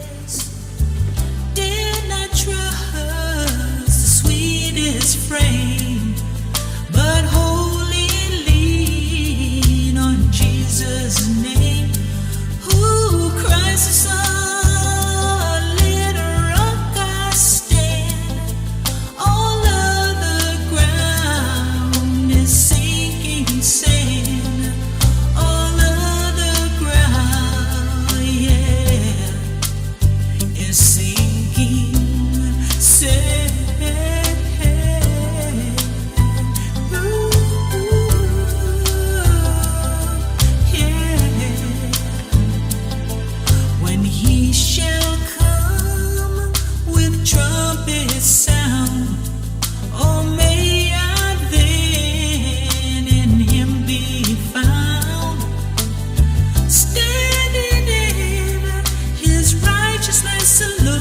Speaker 9: righteousness and